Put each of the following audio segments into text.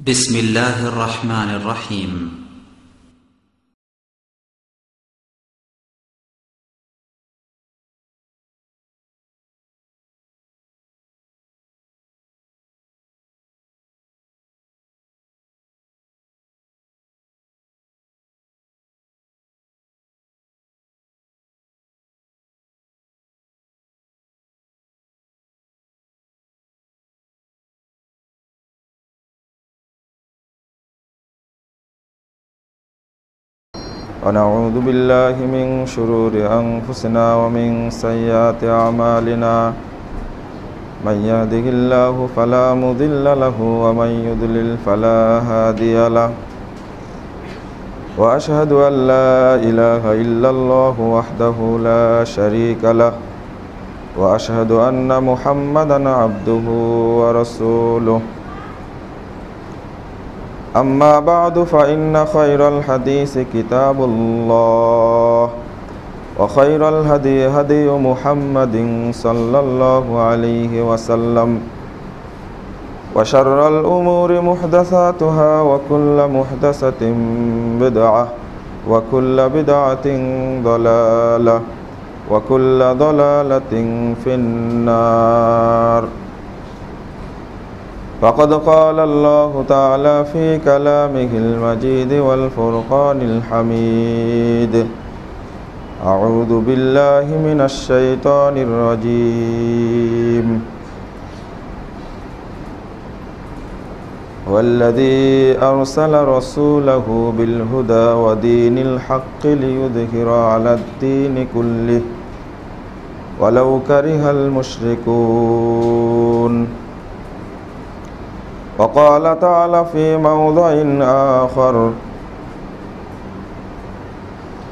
بسم الله الرحمن الرحيم ونعوذ بالله من شرور أنفسنا ومن سيئات أعمالنا من يهده الله فلا مضل له ومن يضلل فلا هادي له وأشهد أن لا إله إلا الله وحده لا شريك له وأشهد أن محمدا عبده ورسوله أما بعد فإن خير الحديث كتاب الله وخير الهدي هدي محمد صلى الله عليه وسلم وشر الأمور محدثاتها وكل محدثة بدعة وكل بدعة ضلالة وكل ضلالة في النار فقد قال الله تعالى في كلامه المجيد والفرقان الحميد أعوذ بالله من الشيطان الرجيم والذي أرسل رسوله بالهدى ودين الحق ليظهر على الدين كله ولو كره المشركون وقال تعالى في موضع آخر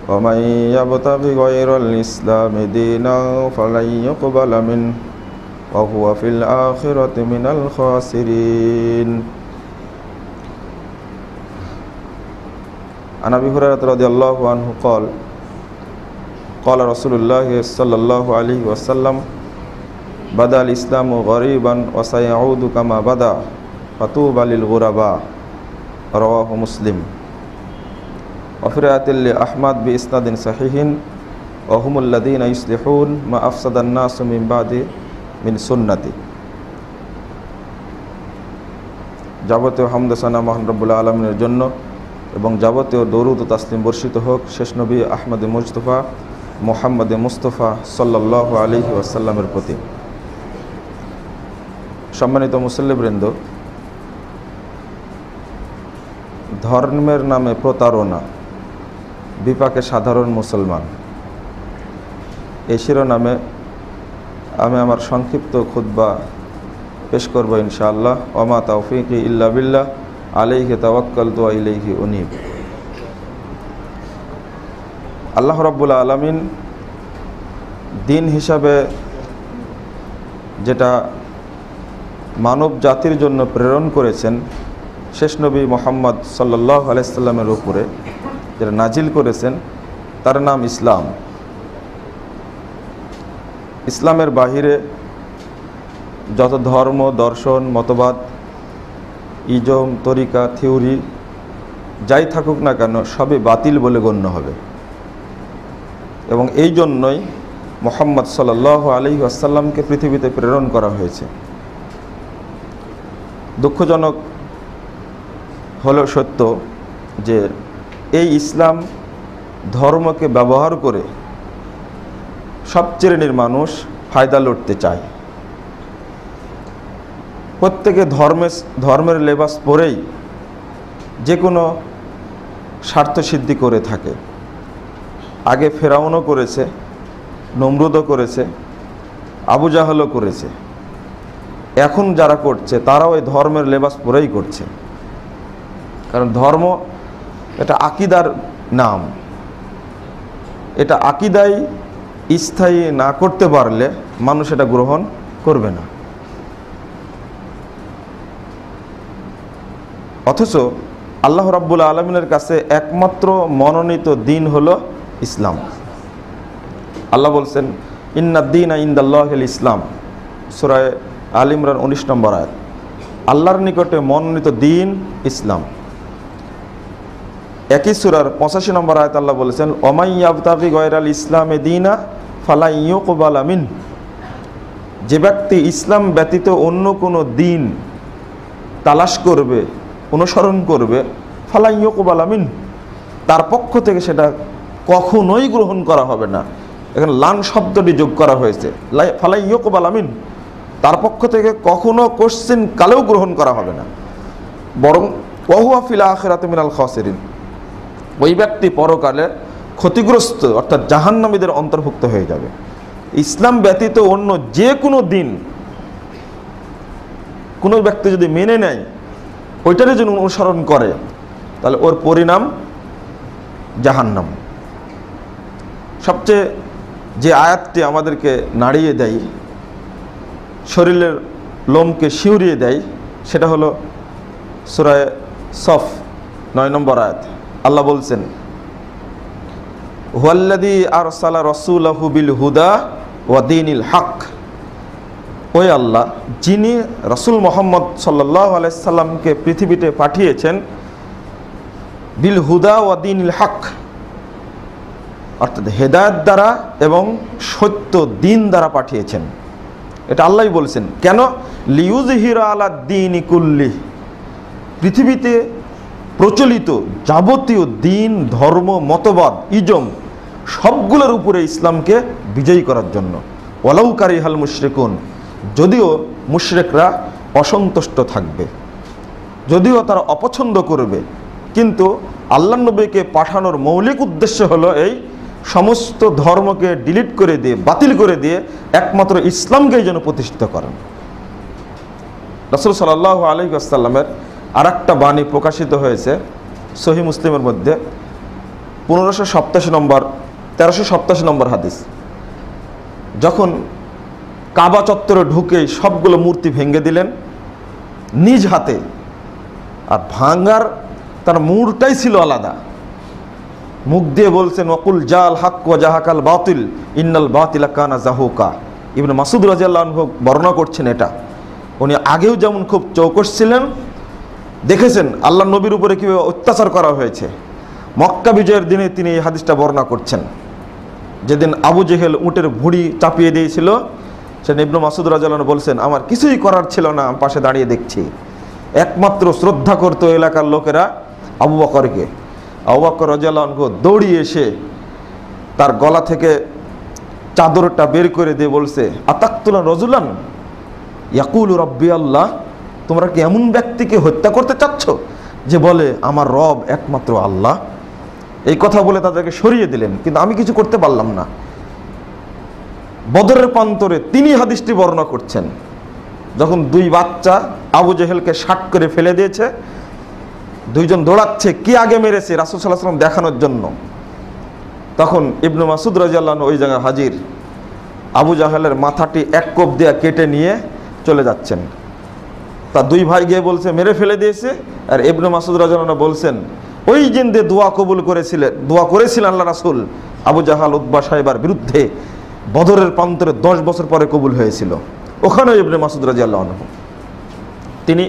ومن يبتغ غير الإسلام دينا فلن يقبل منه وهو في الآخرة من الخاسرين عن أبي هريرة رضي الله عنه قال قال رسول الله صلى الله عليه وسلم بدأ الإسلام غريبا وسيعود كما بدأ فطوبى للغرباء رواه مسلم وفي رواية لأحمد بإسناد صحيح وهم الذين يصلحون ما أفسد الناس من بعد من سنتي যাবতীয় হামদ সানা মহান রব্বুল আলামিনের জন্য এবং যাবতীয় দরুদ ও তাসলিম বর্ষিত হোক শেষ নবী আহমদ মুজতফা মুহাম্মদ মুস্তাফা সাল্লাল্লাহু আলাইহি ওয়াসাল্লামের প্রতি। সম্মানিত মুসল্লিবৃন্দ, ধর্মের নামে প্রতারণা, বিপাকে সাধারণ মুসলমান, এই শিরোনামে আমি আমার সংক্ষিপ্ত খুতবা পেশ করব ইনশাআল্লাহ। ওমা তাওফিকি ইল্লা বিল্লাহ আলাইহি তাওয়াক্কালতু ওয়া ইলাইহি উনীব। আল্লাহ রাব্বুল আলামিন দিন হিসাবে যেটা মানব জাতির জন্য প্রেরণ করেছেন শেষ নবী মুহাম্মদ সাল্লাল্লাহু আলাইহি সাল্লামের উপরে যেটা নাজিল করেছেন তার নাম ইসলাম। ইসলামের বাহিরে যত ধর্ম, দর্শন, মতবাদ, ইজম, তরিকা, থিওরি যাই থাকুক না কেন সবই বাতিল বলে গণ্য হবে এবং এই জন্যই মুহাম্মদ সাল্লাল্লাহু আলাইহি ওয়াসাল্লামকে পৃথিবীতে প্রেরণ করা হয়েছে। দুঃখজনক হলো সত্য যে এই ইসলাম ধর্মকে ব্যবহার করে সব শ্রেণীর মানুষ ফায়দা লুটতে চায়। প্রত্যেকে ধর্মের লেবাস পরেই যে কোনো স্বার্থ সিদ্ধি করে থাকে। আগে ফেরাউনও করেছে, নমরুদও করেছে, আবু জাহলও করেছে, এখন যারা করছে তারাও এই ধর্মের লেবাস পরেই করছে। কারণ ধর্ম এটা আকিদার নাম, এটা আকিদাই স্থায়ী না করতে পারলে মানুষ এটা গ্রহণ করবে না। অথচ আল্লাহ রাব্বুল আলামিনের কাছে একমাত্র মনোনীত দিন হলো ইসলাম। আল্লাহ বলছেন ইন্নাদ দীনা ইনদাল্লাহিল ইসলাম, সূরা আল ইমরান 19 নম্বর আয়াত। আল্লাহর নিকটে মনোনীত দিন ইসলাম। একই সূরার 85 নম্বর আয়াত আল্লাহ বলেছেন, ওমাই ইয়াবতাগি গায়রাল ইসলামে দীনা ফালা ইউকবালা মিন। যে ব্যক্তি ইসলাম ব্যতীত অন্য কোনো দিন তালাশ করবে, অনুসরণ করবে, ফালা ইউকবালা মিন, তার পক্ষ থেকে সেটা কখনোই গ্রহণ করা হবে না। এখানে লান শব্দটি যোগ করা হয়েছে, ফালা ইউকবালা মিন, তার পক্ষ থেকে কখনো কোশ্চিন কালেও গ্রহণ করা হবে না, বরং ওয়াহুয়া ফিল আখিরাতি মিনাল খাসিরিন, ওই ব্যক্তি পরকালে ক্ষতিগ্রস্ত অর্থাৎ জাহান্নামীদের অন্তর্ভুক্ত হয়ে যাবে। ইসলাম ব্যতীত অন্য যে কোনো দিন কোনো ব্যক্তি যদি মেনে নেয়, ওইটারই যদি অনুসরণ করে, তাহলে ওর পরিণাম জাহান্নাম। সবচেয়ে যে আয়াতটি আমাদেরকে নাড়িয়ে দেয়, শরীরের লোমকে শিউরিয়ে দেয়, সেটা হলো সূরা সফ 9 নম্বর আয়াত। আল্লাহ বলছেন, হুয়াল্লাযী আরসালা রাসূলাহু বিল হুদা ওয়া দীনিল হক। ওই আল্লাহ যিনি রাসূল মুহাম্মদ সাল্লাল্লাহু আলাইহি সাল্লামকে পৃথিবীতে পাঠিয়েছেন বিল হুদা ওয়া দীনিল হক, অর্থাৎ হেদায়েত দ্বারা এবং সত্য দিন দ্বারা পাঠিয়েছেন। এটা আল্লাহই বলছেন। কেন? লিইউযহিরা আলা দ্বীনি কুল্লি, পৃথিবীতে প্রচলিত যাবতীয় দিন, ধর্ম, মতবাদ, ইজম সবগুলোর উপরে ইসলামকে বিজয়ী করার জন্য। ওয়ালাউ কারিহাল মুশরিকুন, যদিও মুশরিকরা অসন্তুষ্ট থাকবে, যদিও তারা অপছন্দ করবে, কিন্তু আল্লাহ নবীকে পাঠানোর মৌলিক উদ্দেশ্য হলো এই সমস্ত ধর্মকে ডিলিট করে দিয়ে, বাতিল করে দিয়ে একমাত্র ইসলামকেই যেন প্রতিষ্ঠিত করেন। রাসূল সাল্লাল্লাহু আলাইহি ওয়াসাল্লামের আর একটা বাণী প্রকাশিত হয়েছে সহিহ মুসলিমের মধ্যে 1387 নম্বর হাদিস। যখন কাবা চত্বরে ঢুকে সবগুলো মূর্তি ভেঙে দিলেন নিজ হাতে, আর ভাঙার তার মুড়টাই ছিল আলাদা, মুখ দিয়ে বলছেন, ওয়াকুল জাল হক ওয়া জাহাকাল বাতিল ইন্নাল বাতিলা কানা জাহুকা। ইবনে মাসউদ রাদিয়াল্লাহু আনহু বর্ণনা করছেন এটা। উনি আগেও যেমন খুব চৌকস ছিলেন, দেখেছেন আল্লাহ নবীর উপরে কীভাবে অত্যাচার করা হয়েছে। মক্কা বিজয়ের দিনে তিনি এই হাদিসটা বর্ণনা করছেন, যেদিন আবু জেহেল উটের ভুঁড়ি চাপিয়ে দিয়েছিল, সেদিন ইবনে মাসউদ রাদিয়াল্লাহু আনহু বলছেন, আমার কিছুই করার ছিল না, আমি পাশে দাঁড়িয়ে দেখছি। একমাত্র শ্রদ্ধা করতো এলাকার লোকেরা আবু বকরকে। আবু বকর রাদিয়াল্লাহু আনহু দৌড়িয়ে এসে তার গলা থেকে চাদরটা বের করে দিয়ে বলছে, আতাকতুলা রাজুলান ইয়াকুলু রাব্বি আল্লাহ, তোমরা কি এমন ব্যক্তিকে হত্যা করতে চাচ্ছ যে বলে আমার রব একমাত্র আল্লাহ? এই কথা বলে তাদেরকে সরিয়ে দিলেন, কিন্তু আমি কিছু করতে পারলাম না। বদরের প্রান্তরে তিনি হাদিসটি বর্ণনা করছেন, যখন দুই বাচ্চা আবু জেহেলকে শাট করে ফেলে দিয়েছে, দুইজন দৌড়াচ্ছে কে আগে মেরেছে রাসূল সাল্লাল্লাহু আলাইহি ওয়াসাল্লাম দেখানোর জন্য। তখন ইবনে মাসউদ রাদিয়াল্লাহু আনহু ওই জায়গায় হাজির, আবু জাহেলের মাথাটি এক কোপ দিয়ে কেটে নিয়ে চলে যাচ্ছেন। তা দুই ভাই গিয়ে বলছে মেরে ফেলে দিয়েছে, আর ইবনে মাসউদ রাদিয়াল্লাহু আনহু বলছেন, ওই দিন দিয়ে দোয়া করেছিলেন আল্লাহ রাসূল আবু জাহাল উতবা সাহেবার বিরুদ্ধে, বদরের প্রান্তরে 10 বছর পরে কবুল হয়েছিল। ওখানে ইবনে মাসউদ রাদিয়াল্লাহু আনহু তিনি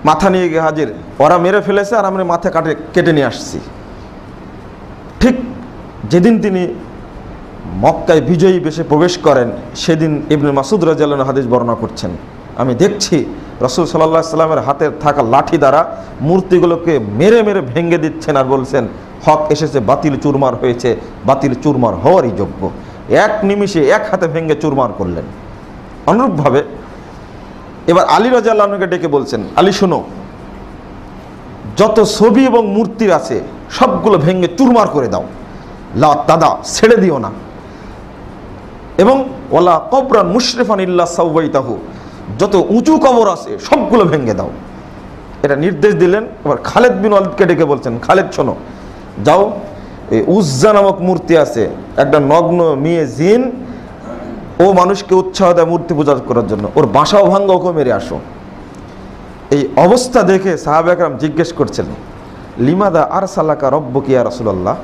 মাথা নিয়ে গিয়ে হাজির, ওরা মেরে ফেলেছে আর আমরা মাথা কেটে নিয়ে আসছি। ঠিক যেদিন তিনি মক্কায় বিজয়ী বেশে প্রবেশ করেন, সেদিন ইবনে মাসউদ রাদিয়াল্লাহু আনহু হাদিস বর্ণনা করছেন, আমি দেখছি রাসূল সাল্লাল্লাহু আলাইহি সাল্লামের হাতে থাকা লাঠি দ্বারা মূর্তিগুলোকে মেরে মেরে ভেঙে দিচ্ছেন, আর বলছেন হক এসেছে, বাতিল চুরমার হয়েছে, বাতিল চুরমার হওয়ারই যোগ্য। এক নিমিষে এক হাতে ভেঙে চুরমার করলেন। অনুরূপভাবে এবার আলী রাদিয়াল্লাহু আনহুকে ডেকে বলছেন, আলী শোনো, যত ছবি এবং মূর্তি আছে সবগুলো ভেঙে চুরমার করে দাও, লা তাদা, ছেড়ে দিও না, এবং ওয়ালা কবরান মুশরিফান ইল্লা সাওয়াইতাহু, যত উঁচু কবর আছে সবগুলো ভেঙে দাও। এটা নির্দেশ দিলেন। এবার খালেদ বিন ওয়ালিদকে ডেকে বলছেন, খালেদ শোনো, যাও, এই উজ্জা নামক মূর্তি আছে, একটা নগ্ন মেয়ে জিন, ও মানুষকে উৎসাহ দেয় মূর্তি পূজা করার জন্য, ওর বাসাও ভাঙ্গা, ওকে মেরে আসো। এই অবস্থা দেখে সাহাবা একরাম জিজ্ঞেস করছেন, লিমাদা আরসালাকা রব্বুকা ইয়া রাসূলুল্লাহ,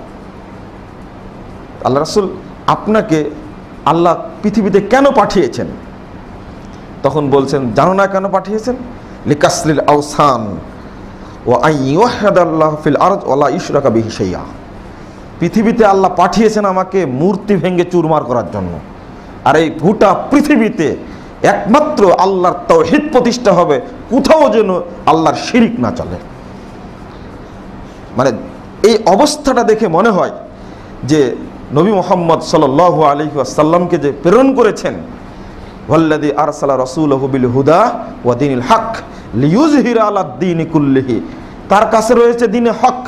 আল্লাহ রাসূল আপনাকে আল্লাহ পৃথিবীতে কেন পাঠিয়েছেন? তখন বলছেন, জানো না কেন পাঠিয়েছেন? লিকাসরিল আওসান ওয়া আইয়ুহাদাল্লাহু ফিল আরদ ওয়া লা ইশরাকা বিহি শাইআ। পৃথিবীতে আল্লাহ পাঠিয়েছেন আমাকে মূর্তি ভেঙে চুরমার করার জন্য, আর এই গোটা পৃথিবীতে একমাত্র আল্লাহর তাওহীদ প্রতিষ্ঠা হবে, কোথাও যেন আল্লাহর শিরিক না চলে। মানে এই অবস্থাটা দেখে মনে হয় যে নবী মুহাম্মদ সাল্লাল্লাহু আলাইহি ওয়াসাল্লামকে যে প্রেরণ করেছেন, ওয়াল্লাযী আরসালা রাসূলাহু বিল হুদা ওয়া দীনিল হক লিইয়ুযহিরা আলাদ দীনি কুল্লিহি, তার কাছে রয়েছে দ্বীনে হক,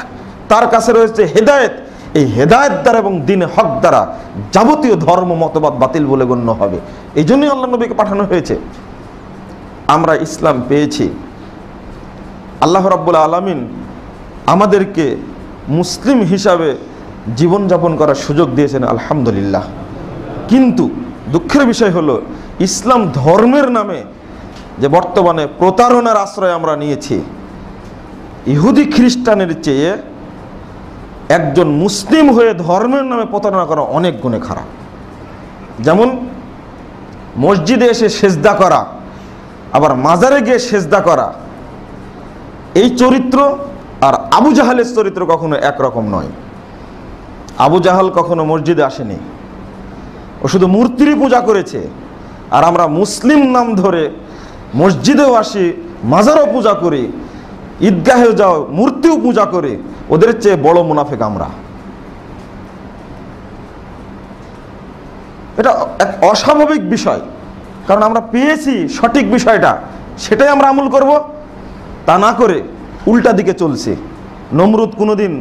তার কাছে রয়েছে হেদায়েত। এই হেদায়েত দ্বারা এবং দ্বীনে হক দ্বারা যাবতীয় ধর্ম মতবাদ বাতিল বলে গণ্য হবে। এই জন্যই আল্লাহ নবীকে পাঠানো হয়েছে। আমরা ইসলাম পেয়েছি, আল্লাহ রাব্বুল আলামিন আমাদেরকে মুসলিম হিসাবে জীবনযাপন করার সুযোগ দিয়েছেন, আলহামদুলিল্লাহ। কিন্তু দুঃখের বিষয় হলো, ইসলাম ধর্মের নামে যে বর্তমানে প্রতারণার আশ্রয় আমরা নিয়েছি, ইহুদি খ্রিস্টানের চেয়ে একজন মুসলিম হয়ে ধর্মের নামে প্রতারণা করা অনেক গুণে খারাপ। যেমন মসজিদে এসে সেজদা করা, আবার মাজারে গিয়ে সেজদা করা, এই চরিত্র আর আবু জাহালের চরিত্র কখনো একরকম নয়। আবু জাহাল কখনো মসজিদে আসেনি, ও শুধু মূর্তিরই পূজা করেছে। আর আমরা মুসলিম নাম ধরে মসজিদেও আসি, মাজারও পূজা করি, ঈদগাহেও যাও, মূর্তিও পূজা করি। ওদের চেয়ে বড় মুনাফিক আমরা। এটা এক অস্বাভাবিক বিষয়, কারণ আমরা পেয়েছি সঠিক বিষয়টা, সেটাই আমরা আমল করব, তা না করে উল্টা দিকে চলছে। নমরুদ কোনোদিন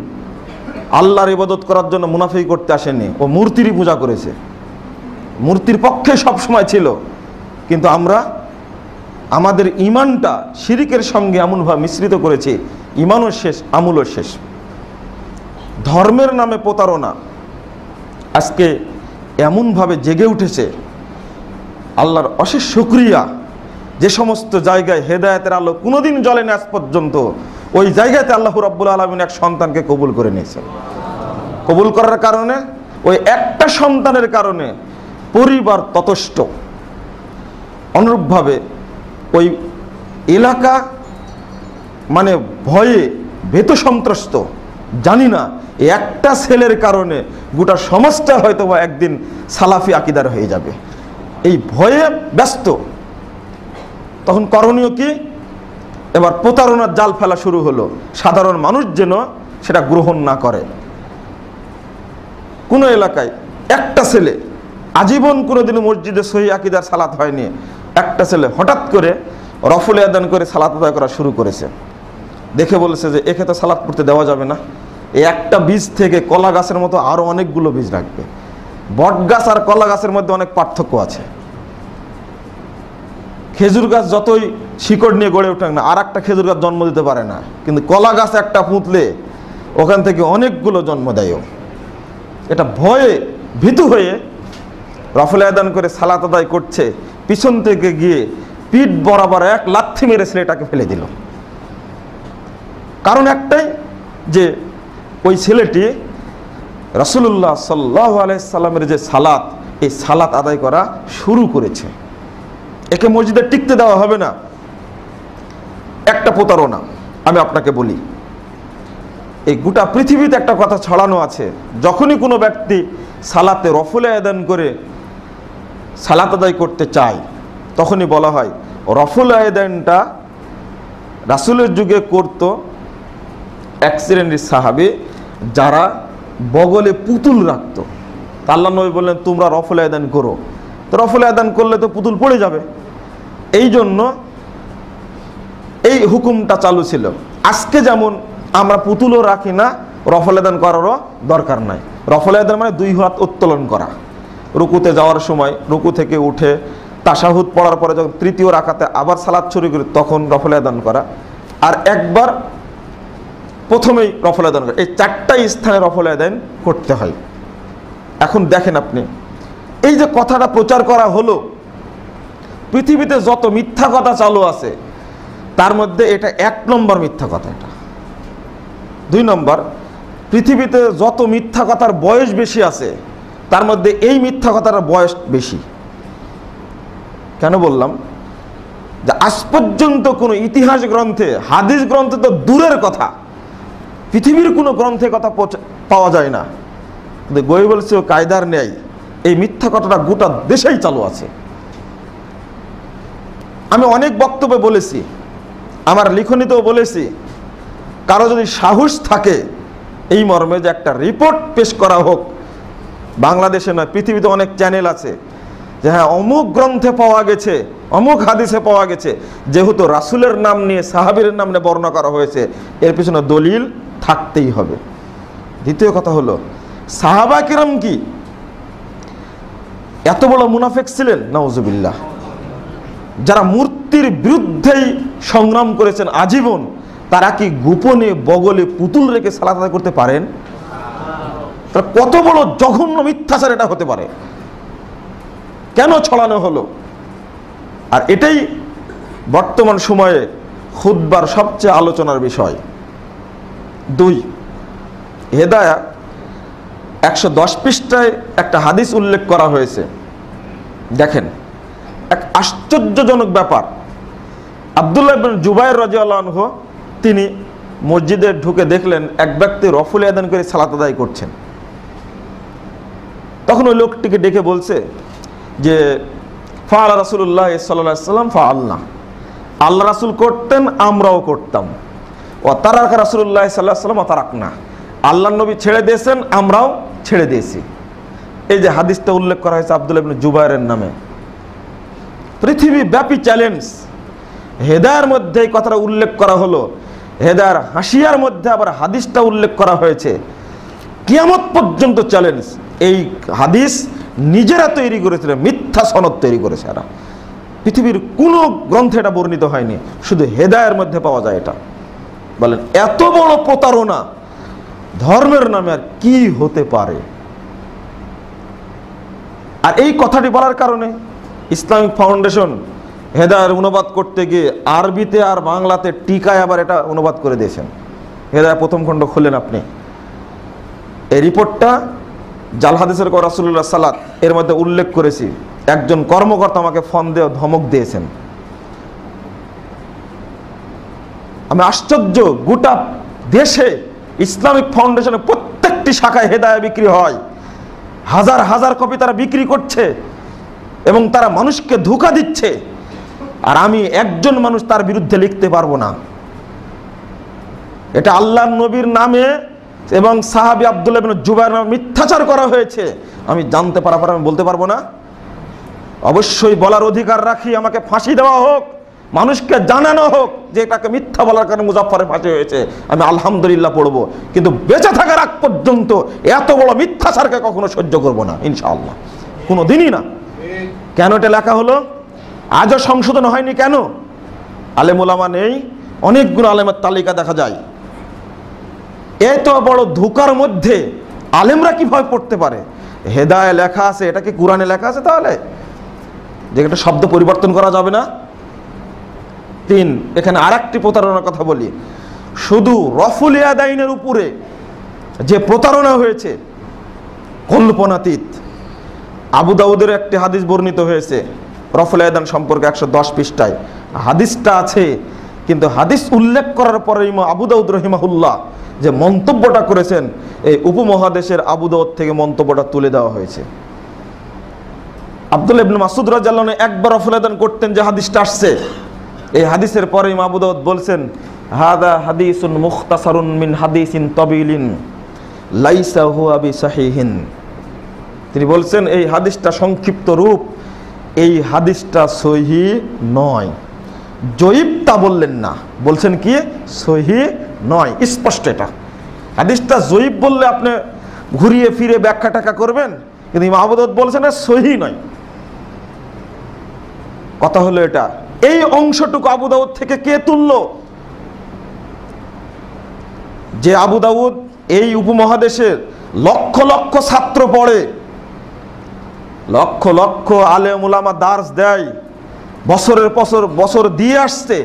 আল্লাহর ইবাদত করার জন্য মুনাফিকি করতে আসেনি, ও মূর্তিরই পূজা করেছে, মূর্তির পক্ষে সব সময় ছিল। কিন্তু আমরা আমাদের ইমানটা শিরিকের সঙ্গে এমনভাবে মিশ্রিত করেছি, ইমানও শেষ, আমলও শেষ। ধর্মের নামে প্রতারণা আজকে এমনভাবে জেগে উঠেছে, আল্লাহর অশেষ শুকরিয়া। যে সমস্ত জায়গায় হেদায়েতের আলো কোনোদিন জ্বলে না আজ পর্যন্ত, ওই জায়গাতে আল্লাহ রাব্বুল আলামিন এক সন্তানকে কবুল করে নিয়েছেন। কবুল করার কারণে, ওই একটা সন্তানের কারণে পরিবার ততষ্ট। অনুরূপভাবে ওই এলাকা মানে ভয়ে ভীত সন্ত্রস্ত, জানি না এই একটা ছেলের কারণে গোটা সমাজটা হয়তো বা একদিন সালাফি আকিদার হয়ে যাবে, এই ভয়ে ব্যস্ত। তখন করণীয় কি? এবার প্রতারণার জাল ফেলা শুরু হলো, সাধারণ মানুষ যেন সেটা গ্রহণ না করে। কোনো এলাকায় একটা ছেলে আজীবন কোনোদিন মসজিদে সহি আকিদার সালাত হয়নি, একটা ছেলে হঠাৎ করে রফুল আদান করে সালাত আদায় করা শুরু করেছে। দেখে বলেছে যে একে তো সালাত পড়তে দেওয়া যাবে না, এই একটা বীজ থেকে কলা গাছের মতো আরো অনেকগুলো বীজ রাখবে। বট গাছ আর কলা গাছের মধ্যে অনেক পার্থক্য আছে। খেজুর গাছ যতই শিকড় নিয়ে গড়ে ওঠে না, আর একটা খেজুর গাছ জন্ম দিতে পারে না, কিন্তু কলা গাছ একটা পুঁতলে ওখান থেকে অনেকগুলো জন্ম দেয়। এটা ভয়ে ভীতু হয়ে রফুল আদান করে সালাত আদায় করছে, পিছন থেকে গিয়ে পিঠ বরাবর এক লাথি মেরে ছেলেটাকে ফেলে দিল। কারণ একটাই, যে ওই ছেলেটি রাসূলুল্লাহ সাল্লাল্লাহু আলাইহি সাল্লামের যে সালাত, এই সালাত আদায় করা শুরু করেছে। একে মসজিদে টিকতে দেওয়া হবে না। একটা প্রতারণা আমি আপনাকে বলি, এই গোটা পৃথিবীতে একটা কথা ছড়ানো আছে, যখনই কোনো ব্যক্তি সালাতে রফুল আদান করে সালাত আদায় করতে চায়, তখনই বলা হয় রফুল আদানটা রাসূলের যুগে করত এক শ্রেণীর সাহাবী, যারা বগলে পুতুল রাখতো। আল্লাহ নবী বললেন তোমরা রফুল আদান করো। তো রফুল আদান করলে তো পুতুল পড়ে যাবে, এই জন্য এই হুকুমটা চালু ছিল। আজকে যেমন আমরা পুতুলও রাখি না, রফুল আদান করারও দরকার নাই। রফুল আদান মানে দুই হাত উত্তোলন করা, রুকুতে যাওয়ার সময় রুকু থেকে উঠে তাশাহুদ পড়ার পরে যখন তৃতীয় রাকাতে আবার সালাত শুরু করি তখন রফুল আদান করা, আর একবার প্রথমেই রফুল আদান করা, এই চারটা স্থানে রফুল আদান করতে হয়। এখন দেখেন আপনি, এই যে কথাটা প্রচার করা হলো, পৃথিবীতে যত মিথ্যা কথা চালু আছে তার মধ্যে এটা এক নম্বর মিথ্যা কথা। এটা দুই নম্বর, পৃথিবীতে যত মিথ্যা কথার বয়স বেশি আছে তার মধ্যে এই মিথ্যা কথার বয়স বেশি। কেন বললাম? যে আজ পর্যন্ত কোনো ইতিহাস গ্রন্থে, হাদিস গ্রন্থে তো দূরের কথা, পৃথিবীর কোনো গ্রন্থে কথা পাওয়া যায় না, কিন্তু গোয়েবলস ও কায়দার নেই এই মিথ্যা কথাটা গোটা দেশেই চালু আছে। আমি অনেক বক্তব্যে বলেছি, আমার লিখনীতেও বলেছি, কারো যদি সাহস থাকে এই মর্মে যে একটা রিপোর্ট পেশ করা হোক, বাংলাদেশে নয় পৃথিবীতে অনেক চ্যানেল আছে যে হ্যাঁ অমুক গ্রন্থে পাওয়া গেছে, অমুক হাদিসে পাওয়া গেছে, যেহেতু রাসূলের নাম নিয়ে, সাহাবীর নাম নিয়ে বর্ণনা করা হয়েছে, এর পিছনে দলিল থাকতেই হবে। দ্বিতীয় কথা হলো, সাহাবা কিরাম কি এত বড় মুনাফিক ছিলেন? নাউজুবিল্লাহ। যারা মূর্তির বিরুদ্ধেই সংগ্রাম করেছেন আজীবন, তারা কি গোপনে বগলে পুতুল রেখে সালাত আদায় করতে পারেন? কত বড় জঘন্য মিথ্যাচার এটা হতে পারে? কেন ছড়ানো হলো? আর এটাই বর্তমান সময়ে খুতবার সবচেয়ে আলোচনার বিষয়। 2, হেদায়া 110 পৃষ্ঠায় একটা হাদিস উল্লেখ করা হয়েছে। দেখেন, এক আশ্চর্যজনক ব্যাপার। আব্দুল্লাহ ইবনে জুবাইর রাদিয়াল্লাহু আনহু তিনি মসজিদে ঢুকে দেখলেন এক ব্যক্তি রফুল আযান করে সালাত আদায় করছেন। তখন ওই লোকটিকে ডেকে বলছে যে ফাআলা রাসূলুল্লাহ সাল্লাল্লাহু আলাইহি ওয়াসাল্লাম ফাআলনা, আল্লাহ রাসূল করতেন, আমরাও করতাম। ওয়া তারাকা রাসূলুল্লাহ সাল্লাল্লাহু আলাইহি ওয়াসাল্লাম ওয়া তারাকনা, আল্লাহর নবী ছেড়ে দিয়েছেন, আমরাও ছেড়ে দিয়েছি। এই যে হাদিসটা উল্লেখ করা হয়েছে আব্দুল্লাহ ইবনে জুবাইরের নামে, পৃথিবী ব্যাপী চ্যালেঞ্জ। হেদায়ার মধ্যে এই কথাটা উল্লেখ করা হলো, হেদায়ার হাসিয়ার মধ্যে আবার হাদিসটা উল্লেখ করা হয়েছে। কিয়ামত পর্যন্ত চ্যালেঞ্জ। এই হাদিস নিজেরা তৈরি করেছিল, মিথ্যা সনদ তৈরি করেছে এরা। পৃথিবীর কোনো গ্রন্থে এটা বর্ণিত হয়নি, শুধু হেদায়ার মধ্যে পাওয়া যায় এটা। বলেন, এত বড় প্রতারণা ধর্মের নামে আর কি হতে পারে? আর এই কথাটি বলার কারণে ইসলামিক ফাউন্ডেশন হেদায়ার অনুবাদ করতে গিয়ে আরবিতে আর বাংলাতে টিকায় আবার এটা অনুবাদ করে দিয়েছেন। হেদায়া প্রথম খণ্ড খুললেন আপনি, এই রিপোর্টটা জাল হাদিসের রাসূলুল্লাহ সাল্লাল্লাহু আলাইহি ওয়াসাল্লাম এর মধ্যে উল্লেখ করেছি। একজন কর্মকর্তা আমাকে ফোন দিয়ে ধমক দিয়েছেন। আমি আশ্চর্য, গোটা দেশে ইসলামিক ফাউন্ডেশনে প্রত্যেকটি শাখায় হেদায়া বিক্রি হয়, হাজার হাজার কপি তারা বিক্রি করছে এবং তারা মানুষকে ধোঁকা দিচ্ছে, আর আমি একজন মানুষ তার বিরুদ্ধে লিখতে পারবো না। এটা আল্লাহর নবীর নামে এবং সাহাবী আব্দুল্লাহ ইবনে জুবাইর নামে মিথ্যাচার করা হয়েছে। আমি জানতে পারার পর আমি বলতে পারবো না? অবশ্যই বলার অধিকার রাখি, আমাকে ফাঁসি দেওয়া হোক, মানুষকে জানানো হোক যে এটাকে মিথ্যা বলার কারণে মুজাফফরের ফাঁসি হয়েছে, আমি আলহামদুলিল্লাহ পড়বো, কিন্তু বেঁচে থাকার আগ পর্যন্ত এত বড় মিথ্যাচারকে কখনো সহ্য করব না, ইনশাআল্লাহ, কোনো দিনই না। কেন এটা লেখা হলো? আজও সংশোধন হয়নি কেন? আলেম ওলামা নেই, অনেকগুলো আলেমের তালিকা দেখা যায়। এত বড় ধোঁকার মধ্যে আলেমরা কিভাবে পড়তে পারে? হেদায়া লেখা আছে, এটা কি কোরআনে লেখা আছে তাহলে যে একটা শব্দ পরিবর্তন করা যাবে না? 3, এখানে আরেকটি প্রতারণার কথা বলি। শুধু রফুল ইয়াদাইনের উপরে যে প্রতারণা হয়েছে কল্পনাতীত। আবু দাউদের একটি হাদিস বর্ণিত হয়েছে রফুল ইয়াদান সম্পর্কে 110 পৃষ্ঠায় হাদিসটা আছে, কিন্তু হাদিস উল্লেখ করার পরে ইমাম আবু দাউদ রাহিমাহুল্লাহ যে মন্তব্যটা করেছেন, এই উপমহাদেশের আবু দাউদ থেকে মন্তব্যটা তুলে দেওয়া হয়েছে। আব্দুল্লাহ ইবনে মাসউদ রাদিয়াল্লাহু আনহু একবার রফুল ইয়াদান করতেন যে হাদিসটা আসছে, এই হাদিসের পরে ইমাম আবু দাউদ বলছেন হাদা হাদিসুন মুখতাসারুন মিন হাদিসিন তাবিলিন লাইসা হুয়া বিসাহিহিন। তিনি বলছেন এই হাদিসটা সংক্ষিপ্ত রূপ, এই হাদিসটা সহিহ নয়। জয়ীব তা বললেন না, বলছেন কি সহিহ নয়, স্পষ্ট এটা। হাদিসটা জয়ীব বললে আপনি ঘুরিয়ে ফিরে ব্যাখ্যা টাকা করবেন, কিন্তু ইমাম আবু দাউদ বলছেন সহিহ নয়। কথা হলো এটা। এই অংশটুকু আবু দাউদ থেকে কে তুললো? যে আবু দাউদ এই উপমহাদেশের লক্ষ লক্ষ ছাত্র পড়ে, লক্ষ লক্ষ আলেম উলামা দার্স দেয়, বছরের বছর দিয়ে আসছে,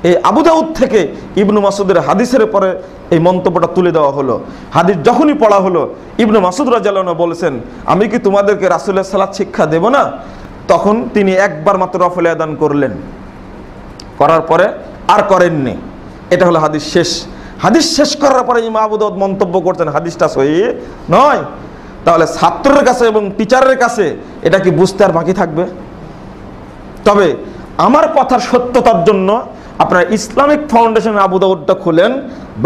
এই আবু দাউদ থেকে ইবনু মাসউদের হাদিসের পরে এই মন্তব্যটা তুলে দেওয়া হলো। হাদিস যখনই পড়া হলো, ইবনু মাসউদ রাদিয়াল্লাহু আনহু বলেছেন আমি কি তোমাদেরকে রাসূলের সালাত শিক্ষা দেব না? তখন তিনি একবার মাত্র রফুল ইয়াদান করলেন। করার পরে আর করেননি। এটা হলো হাদিস শেষ। হাদিস শেষ করার পরে ইমাম আবু দাউদ মন্তব্য করছেন হাদিসটা সহিহ নয়। তাহলে ছাত্রের কাছে এবং টিচারের কাছে এটা কি বুঝতে আর বাকি থাকবে? তবে আমার কথার সত্যতার জন্য আপনারা ইসলামিক ফাউন্ডেশন আবু দাউদটা খুলেন,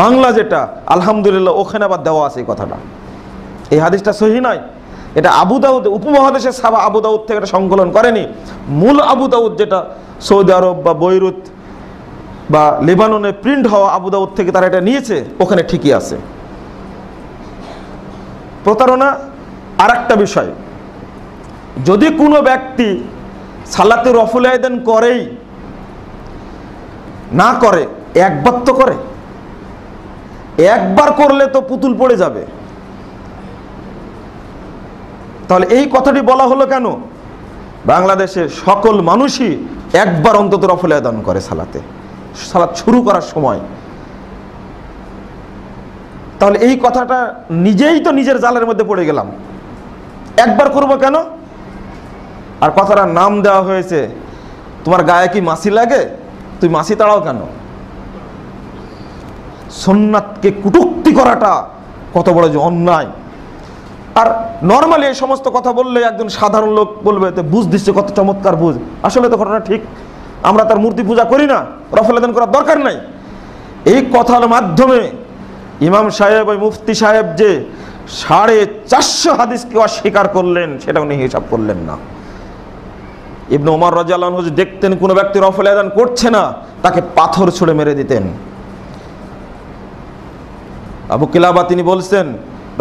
বাংলা যেটা, আলহামদুলিল্লাহ ওখানে আবার দেওয়া আছে এই কথাটা। এই হাদিসটা সহিহ নয়, এটা আবু দাউদ উপমহাদেশের সাহাবা আবু দাউদ থেকে এটা সংকলন করেনি। মূল আবু দাউদ যেটা সৌদি আরব বা বৈরুত বা লেবাননে প্রিন্ট হওয়া আবু দাউদ থেকে তারা এটা নিয়েছে, ওখানে ঠিকই আছে। প্রতারণা আর একটা বিষয়, যদি কোনো ব্যক্তি সালাতে রফুল আয়দান করেই না করে, একবার তো করে, একবার করলে তো পুতুল পড়ে যাবে। তাহলে এই কথাটি বলা হলো কেন? বাংলাদেশের সকল মানুষই একবার অন্তত রফুল আয়দান করে সালাতে, সালাত শুরু করার সময়। তাহলে এই কথাটা নিজেই তো নিজের জালের মধ্যে পড়ে গেলাম, একবার করব কেন? আর কথাটার নাম দেওয়া হয়েছে, তোমার গায়ে কি মাছি লাগে, তুই মাছি তাড়াও কেন? সুন্নাতকে কটূক্তি করাটা কত বড় যে অন্যায়। আর নর্মালি এই সমস্ত কথা বললে একজন সাধারণ লোক বলবে তো বুঝ দিচ্ছে, কত চমৎকার বুঝ। আসলে তো ঘটনা ঠিক, আমরা তার মূর্তি পূজা করি না, রফুল আয়দান করার দরকার নাই। এই কথার মাধ্যমে ইমাম সাহেব ওই মুফতি সাহেব যে 450 হাদিসকে অস্বীকার করলেন, সেটা উনি হিসাব করলেন না। ইবনে ওমর রাদিয়াল্লাহু আনহু দেখতেন কোনো ব্যক্তি রফুল আয়দান করছে না, তাকে পাথর ছুঁড়ে মেরে দিতেন। আবু কিলাবা তিনি বলছেন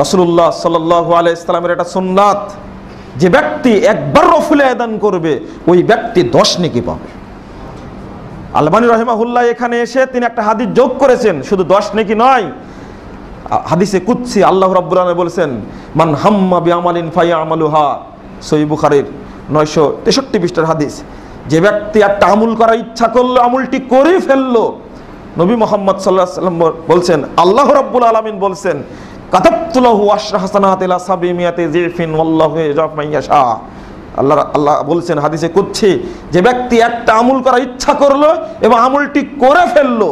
রাসূলুল্লাহ সাল্লাল্লাহু আলাইহি সাল্লামের এটা সুন্নাত, যে ব্যক্তি একবার রফুল আয়দান করবে ওই ব্যক্তি 10 নেকি পাবে। আলবানী রাহিমাহুল্লাহ এখানে এসে তিনি একটা হাদিস যোগ করেছেন, শুধু 10 নেকি নয়, হাদিসে কুদসি আল্লাহ রাব্বুল আলামিন বলেছেন মান হাম্মা বিআমালিন ফায়ামালুহা, সহিহ বুখারীর 963 পৃষ্ঠার হাদিস। যে ব্যক্তি একটা আমল করার ইচ্ছা করলো, আমলটি করে ফেললো, নবী মুহাম্মদ সাল্লাল্লাহু আলাইহি ওয়াসাল্লাম বলছেন, আল্লাহ রাব্বুল আলামিন বলছেন কাতাবতু লাহু আশরা হাসানাত ইলা 700 যিফিন ওয়াল্লাহু ইয়াযফু মান ইয়াশা। আল্লাহ বলছেন হাদিসে কুদসি, যে ব্যক্তি একটা আমল করার ইচ্ছা করলো এবং আমলটি করে ফেললো,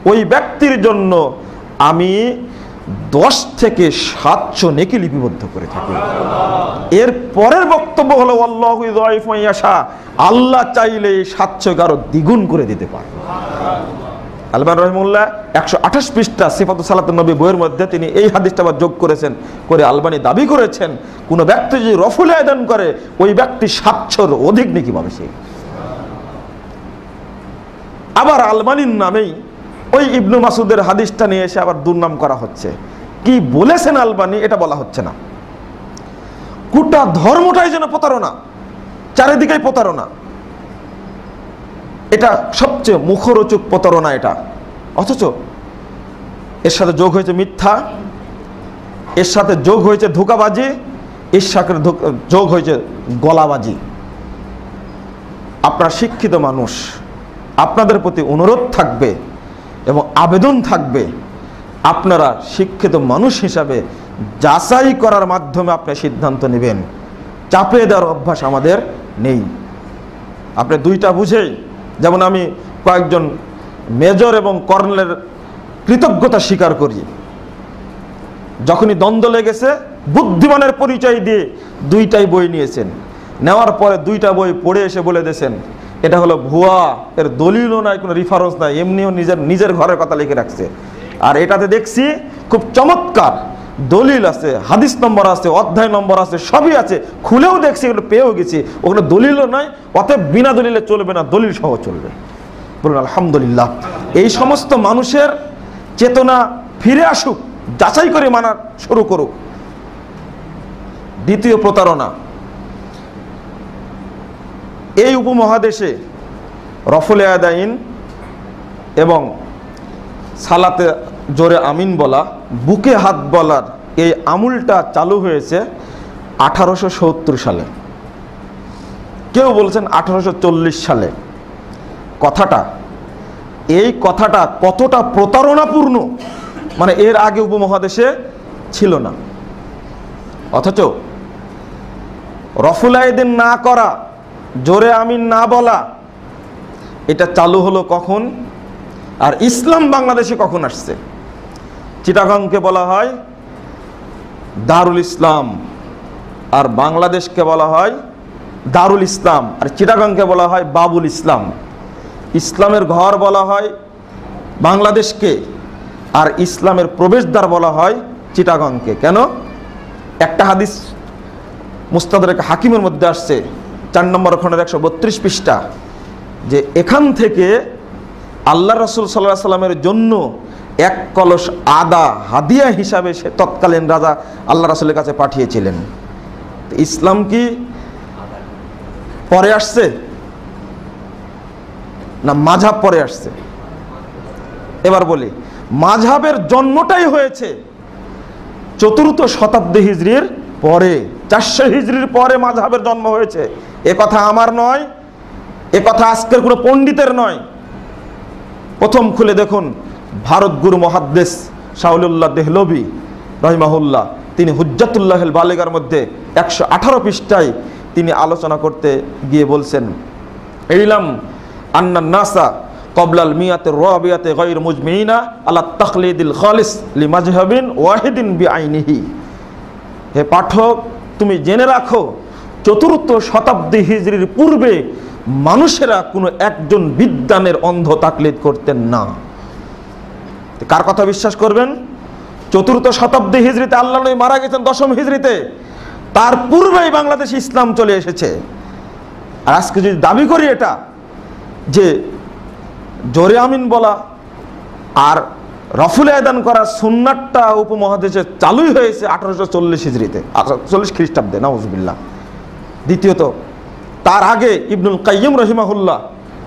ওই ব্যক্তির জন্য আমি 10 থেকে 700 নেকি লিপিবদ্ধ করে থাকি। এর পরের বক্তব্য হলো আল্লাহু ইয়াযফু মান ইয়াশা, আল্লাহ চাইলে 700 আরো দ্বিগুণ করে দিতে পারে। আলবানী রাহিমাহুল্লাহ 128 পৃষ্ঠা সিফাতুস সালাতুন নবী বইয়ের মধ্যে তিনি এই হাদিসটা আবার যোগ করেছেন, করে আলবানী দাবি করেছেন কোন ব্যক্তি যদি রফুল আয়দান করে ওই ব্যক্তি 700 অধিক নেকি পাবে সে। আবার আলবানীর নামেই ওই ইবনু মাসউদের হাদিসটা নিয়ে এসে আবার দুর্নাম করা হচ্ছে। কি বলেছেন আলবানী এটা বলা হচ্ছে না। গোটা ধর্মটাই যেন প্রতারণা, চারিদিকেই প্রতারণা। এটা সবচেয়ে মুখরোচক প্রতারণা এটা, অথচ এর সাথে যোগ হয়েছে মিথ্যা, এর সাথে যোগ হয়েছে ধোঁকাবাজি, এর সাথে যোগ হয়েছে গলাবাজি। আপনারা শিক্ষিত মানুষ, আপনাদের প্রতি অনুরোধ থাকবে এবং আবেদন থাকবে, আপনারা শিক্ষিত মানুষ হিসাবে যাচাই করার মাধ্যমে আপনি সিদ্ধান্ত নেবেন। চাপে দেওয়ার অভ্যাস আমাদের নেই। আপনি দুইটা বুঝেই, যেমন আমি কয়েকজন মেজর এবং কর্নেলের কৃতজ্ঞতা স্বীকার করি, যখনই দ্বন্দ্ব লেগেছে বুদ্ধিমানের পরিচয় দিয়ে দুইটাই বই নিয়েছেন, নেওয়ার পরে দুইটা বই পড়ে এসে বলে দিয়েছেন এটা হলো ভুয়া, এর দলিলও নাই, কোনো রেফারেন্স নাই, এমনিও নিজের ঘরের কথা লিখে রাখছে। আর এটাতে দেখছি খুব চমৎকার দলিল আছে, হাদিস নম্বর আছে, অধ্যায় নম্বর আছে, সবই আছে, খুলেও দেখছি, এগুলো পেয়েও গেছি, ওখানে দলিলও নাই, অতএব বিনা দলিলে চলবে না, দলিল সহ চলবে। বলুন আলহামদুলিল্লাহ। এই সমস্ত মানুষের চেতনা ফিরে আসুক, যাচাই করে মানা শুরু করুক। দ্বিতীয় প্রতারণা, এই উপমহাদেশে রফুল আদাইন এবং সালাতে জোরে আমিন বলা, বুকে হাত বলার এই আমলটা চালু হয়েছে 1870 সালে, কেউ বলছেন 1840 সালে। এই কথাটা কতটা প্রতারণাপূর্ণ, মানে এর আগে উপমহাদেশে ছিল না। অথচ রফুল আইদিন না করা, জোরে আমিন না বলা, এটা চালু হলো কখন, আর ইসলাম বাংলাদেশে কখন আসছে? চিটাগাংকে বলা হয় দারুল ইসলাম, আর বাংলাদেশকে বলা হয় দারুল ইসলাম, আর চিটাগাংকে বলা হয় বাবুল ইসলাম। ইসলামের ঘর বলা হয় বাংলাদেশকে, আর ইসলামের প্রবেশদ্বার বলা হয় চিটাগাংকে। কেন? একটা হাদিস মুস্তাদরাক হাকিমের মধ্যে আসছে 4 নম্বর খণ্ডের 132 পৃষ্ঠা, যে এখান থেকে আল্লাহ রাসূল সাল্লাল্লাহু আলাইহি সাল্লামের জন্য 1 কলস আদা হাদিয়া হিসাবে সে তৎকালীন রাজা আল্লাহ রাসূলের কাছে পাঠিয়েছিলেন। ইসলাম কি পরে আসছে না মাযহাব পরে আসছে? এবার বলি, মাযহাবের জন্মটাই হয়েছে 4th শতাব্দী হিজরির পরে, 400 হিজরির পরে মাযহাবের জন্ম হয়েছে। এ কথা আমার নয়, এ কথা আজকের কোনো পণ্ডিতের নয়। প্রথম খুলে দেখুন, ভারত গুরু মুহাদ্দিস শাওলিউল্লাহ দেহলভী রাহিমাহুল্লাহ, তিনি হুজ্জাতুল্লাহিল বালিগার মধ্যে 118 পৃষ্ঠায় তিনি আলোচনা করতে গিয়ে বলছেন, ইলাম আন্নান নাসা ক্বাবলাল মিয়াতির রাবিয়াতি গায়র মুজমিনা আলা তাকলিদিল খালিস লিমাযহাবিন ওয়াহিদিন বিআইনিহি। হে পাঠক, তুমি জেনে রাখো 4th শতাব্দী হিজরির পূর্বে মানুষেরা কোনো একজন বিদ্বানের অন্ধ তাকলিদ করতেন না। কার কথা বিশ্বাস করবেন? 4th শতাব্দী হিজরিতে আল্লাহ নবী মারা গেছেন 10ম হিজরিতে, তার পূর্বেই বাংলাদেশে ইসলাম চলে এসেছে। আর আজকে যদি দাবি করি এটা যে জোরে আমিন বলা আর রফুল আয়দান করার সুন্নাতটা উপমহাদেশে চালুই হয়েছে 1840 হিজরিতে, 1840 খ্রিস্টাব্দে, নাউজুবিল্লাহ। দ্বিতীয়ত, তার আগে ইবনুল কাইয়িম রহিমাহুল্লাহ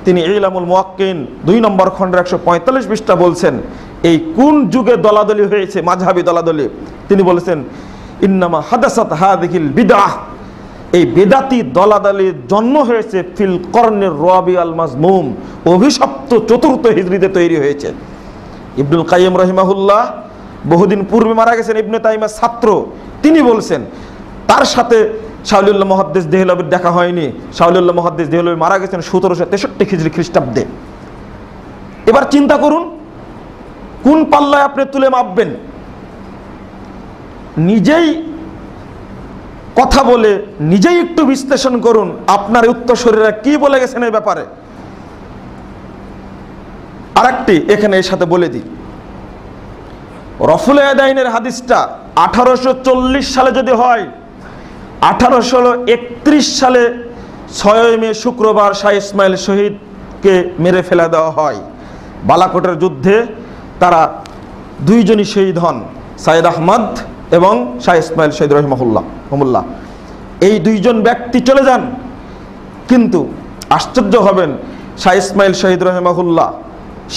তিনি ইলামুল মুওয়াক্কিন 2 নম্বর খণ্ডের 145 পৃষ্ঠা বলছেন, এই কোন যুগে দলাদলি হয়েছে, মাযহাবী দলাদলি, তিনি বলেছেন ইন্নামা হাদাসাত হাযিহিল বিদআহ, এই বেদাতি দলাদলির জন্ম হয়েছে ফিল কর্নের রাবি আল মাজমুম, অভিশপ্ত 4th হিজরিতে তৈরি হয়েছে। ইবনুল কাইয়িম রহিমাহুল্লাহ বহুদিন পূর্বে মারা গেছেন, ইবনে তাইমিয়ার ছাত্র, তিনি বলছেন তার সাথে শাওলিউল্লাহ মুহাদ্দিস দেহলভীর দেখা হয়নি। শাওলিউল্লাহ মুহাদ্দিস দেহলভী মারা গেছেন 1763 হিজরি খ্রিস্টাব্দে। এবার চিন্তা করুন, কোন পাল্লায় আপনি তুলে মাপবেন? নিজেই কথা বলে নিজেই একটু বিশ্লেষণ করুন, আপনার উত্তরসূরিরা কি বলে গেছেন এই ব্যাপারে। আরেকটি এখানে এর সাথে বলে দিই, রফুল আদাইনের হাদিসটা 1840 সালে যদি হয়, 1831 সালে 6 মে শুক্রবার শাহ ইসমাইল শহীদকে মেরে ফেলে দেওয়া হয়। বালাকোটের যুদ্ধে তারা 2 জনই শহীদ হন, সাইদ আহমদ এবং শাহ ইসমাইল শহীদ রহিমাহুল্লাহ। এই 2 জন ব্যক্তি চলে যান, কিন্তু আশ্চর্য হবেন, শাহ ইসমাইল শহীদ রহিমাহুল্লাহ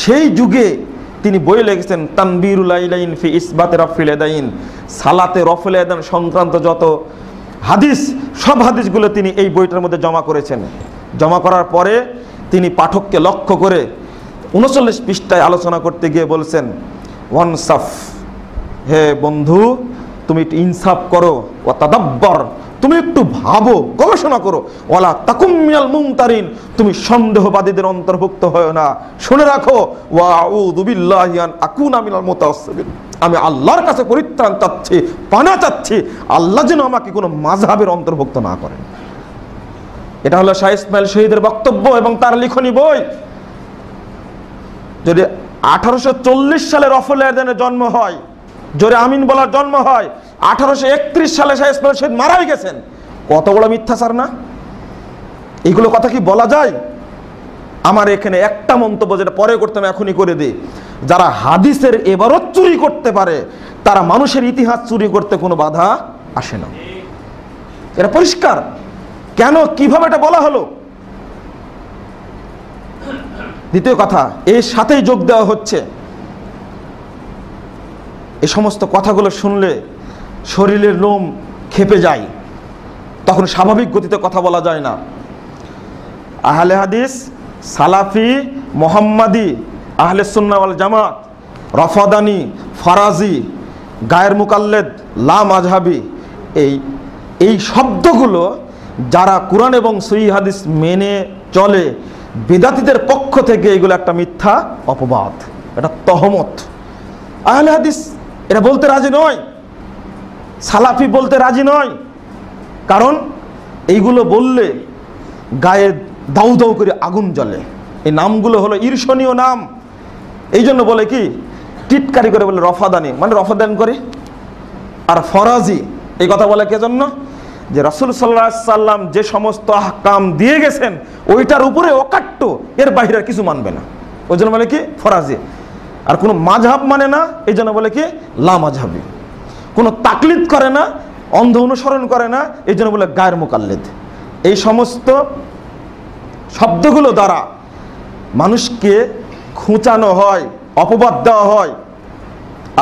সেই যুগে তিনি বই লিখেছেন তানবীরুল আইলাইন ফি ইসবাতে রফিল আদাইন, সালাতে রফুল আদান সংক্রান্ত যত হাদিস, সব হাদিসগুলো তিনি এই বইটার মধ্যে জমা করেছেন। জমা করার পরে তিনি পাঠককে লক্ষ্য করে 39 পৃষ্ঠায় আলোচনা করতে গিয়ে বলছেন, ওয়ানসাফ, হে বন্ধু তুমি একটু ইনসাফ করো, ওয়া তাদাব্বর, তুমি একটু ভাবো, গবেষণা করো, ওয়ালা তাকুম মিনাল মুমতারিন, তুমি সন্দেহবাদীদের অন্তর্ভুক্ত হয়ো না। শুনে রাখো, ওয়া আউযু বিল্লাহি আন আকুনা মিনাল মুতাআসসিবিন, আমি আল্লাহর কাছে পরিত্রাণ চাচ্ছি, পানা চাচ্ছি, আল্লাহ যেন আমাকে কোনো মাযহাবের অন্তর্ভুক্ত না করেন। এটা হলো শাহ ইসমাইল শহীদের বক্তব্য এবং তার লিখনী বই। যদি 1840 সালে রফুল আদানের জন্ম হয়, জোরে আমিন বলার জন্ম হয়, 1831 সালে শাহ ইসমাইল শহীদ মারাই গেছেন, কত বড় মিথ্যাচার না? এইগুলো কথা কি বলা যায়? আমার এখানে একটা মন্তব্য, যেটা পরে করতাম এখনই করে দিই, যারা হাদিসের এবারত চুরি করতে পারে, তারা মানুষের ইতিহাস চুরি করতে কোনো বাধা আসে না। এটা পরিষ্কার। কেন, কিভাবে এটা বলা হলো? দ্বিতীয় কথা, এর সাথেই যোগ দেওয়া হচ্ছে, এই সমস্ত কথাগুলো শুনলে শরীরের লোম খেপে যায়, তখন স্বাভাবিক গতিতে কথা বলা যায় না। আহলে হাদিস, সালাফি, মোহাম্মদি, আহলে সুন্নাহ ওয়াল জামাত, রফাদানি, ফারাজি, গায়ের মুকাল্লেদ, লা মাযহাবি, এই শব্দগুলো যারা কুরআন এবং সহিহ হাদিস মেনে চলে, বিদাতীদের পক্ষ থেকে এগুলো একটা মিথ্যা অপবাদ, এটা তহমত। আহলে হাদিস এটা বলতে রাজি নয়, সালাফি বলতে রাজি নয়, কারণ এইগুলো বললে গায়ে দাউ দাউ করে আগুন জ্বলে। এই নামগুলো হলো ঈর্ষণীয় নাম, এই জন্য বলে কি টিটকারি করে বলে রফাদানি, মানে রফাদান করে। আর ফরাজি এই কথা বলে কে জন্য? যে রাসূল সাল্লাল্লাহু আলাইহি সাল্লাম যে সমস্ত আহকাম দিয়ে গেছেন ওইটার উপরে অকাট্য, এর বাইরে আর কিছু মানবে না, ওই জন্য বলে কি ফরাজি। আর কোনো মাযহাব মানে না, এই জন্য বলে কি লা মাযহাবি। কোনো তাকলিদ করে না, অন্ধ অনুসরণ করে না, এই জন্য বলে গায়ের মুকাল্লিদ। এই সমস্ত শব্দগুলো দ্বারা মানুষকে খুঁচানো হয়, অপবাদ দেওয়া হয়।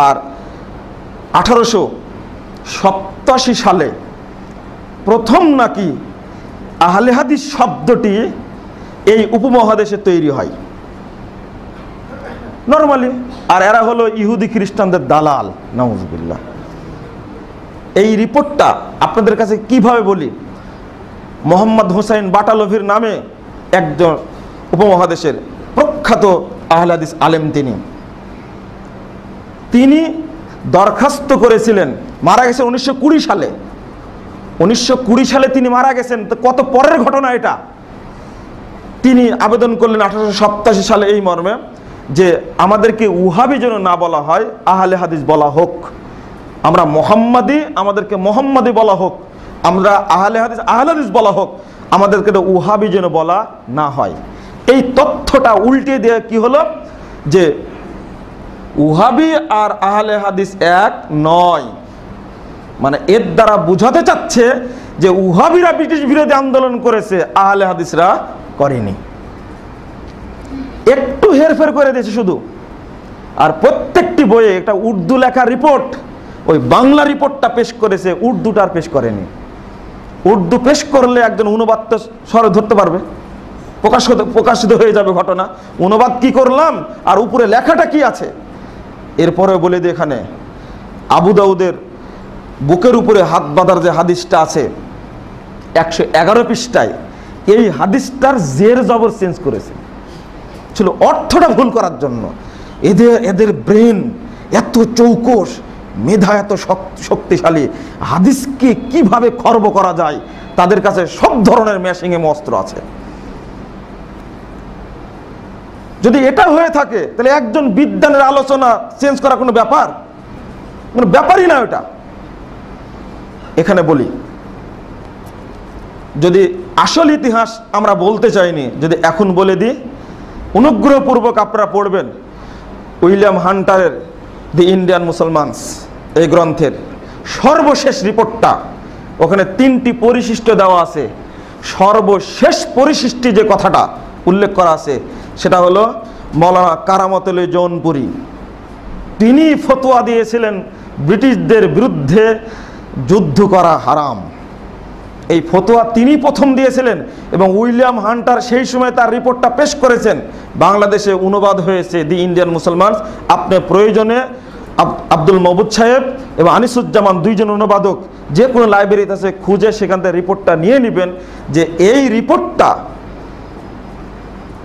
আর 1887 সালে প্রথম নাকি আহলে হাদিস শব্দটি এই উপমহাদেশে তৈরি হয় নরমালি। আর এরা হলো ইহুদি খ্রিস্টানদের দালাল, নাউজুবিল্লাহ। এই রিপোর্টটা আপনাদের কাছে কিভাবে বলি, মোহাম্মদ হোসেন বাটালভির নামে একজন উপমহাদেশের প্রখ্যাত আহলে হাদিস আলেম, তিনি দরখাস্ত করেছিলেন, মারা গেছেন 1920 সালে। 1920 সালে তিনি মারা গেছেন, তো কত পরের ঘটনা এটা। তিনি আবেদন করলেন 1887 সালে এই মর্মে যে আমাদেরকে উহাবি যেন না বলা হয়, আহলে হাদিস বলা হোক। আমরা মোহাম্মদি, আমাদেরকে মোহাম্মদি বলা হোক। আমরা আহলে হাদিস বলা হোক, আমাদেরকে উহাবি যেন বলা না হয়। এই তথ্যটা উল্টে দিয়ে কি হলো যে উহাবি আর আহলে হাদিস এক নয়, মানে এর দ্বারা বোঝাতে চাচ্ছে যে উহাবিরা ব্রিটিশ বিরোধী আন্দোলন করেছে, আহলে হাদিসরা করেনি। একটু হেরফের করে দিয়েছে শুধু। আর প্রত্যেকটি বইয়ে একটা উর্দু লেখা রিপোর্ট, ওই বাংলা রিপোর্টটা পেশ করেছে, উর্দুটা আর পেশ করেনি। উর্দু পেশ করলে একজন অনুবাদ তো সরে ধরতে পারবে, প্রকাশিত হয়ে যাবে ঘটনা। অনুবাদ কি করলাম আর উপরে লেখাটা কি আছে। এরপরে বলে দিই, এখানে আবু দাউদের বুকের উপরে হাত বাঁধার যে হাদিসটা আছে 111 পৃষ্ঠায়, এই হাদিসটার জের জবর চেঞ্জ করেছে, ছিল অর্থটা ভুল করার জন্য। এদের ব্রেন এত চৌকস, মেধা এত শক্তিশালী, হাদিসকে কিভাবে খর্ব করা যায় তাদের কাছে সব ধরনের মেশিংয়ে অস্ত্র আছে। যদি এটা হয়ে থাকে তাহলে একজন বিদ্বানের আলোচনা চেঞ্জ করা কোনো ব্যাপার, কোনো ব্যাপারই না ওটা। এখানে বলি, যদি আসল ইতিহাস আমরা বলতে চাইনি, যদি এখন বলে দিই, অনুগ্রহপূর্বক আপনারা পড়বেন উইলিয়াম হান্টারের দি ইন্ডিয়ান মুসলমানস এই গ্রন্থের সর্বশেষ রিপোর্টটা। ওখানে 3টি পরিশিষ্ট দেওয়া আছে। সর্বশেষ পরিশিষ্টি যে কথাটা উল্লেখ করা আছে সেটা হলো মৌলানা কারামত আলী জৌনপুরি। তিনি ফতোয়া দিয়েছিলেন ব্রিটিশদের বিরুদ্ধে যুদ্ধ করা হারাম। এই ফতোয়া তিনি প্রথম দিয়েছিলেন এবং উইলিয়াম হান্টার সেই সময় তার রিপোর্টটা পেশ করেছেন। বাংলাদেশে অনুবাদ হয়েছে দি ইন্ডিয়ান মুসলমান। আপনি প্রয়োজনে আব্দুল মবুদ সাহেব এবং আনিসুজ্জামান, দুইজন অনুবাদক, যে কোনো লাইব্রেরিতে আছে খুঁজে সেখান থেকে রিপোর্টটা নিয়ে নেবেন, যে এই রিপোর্টটা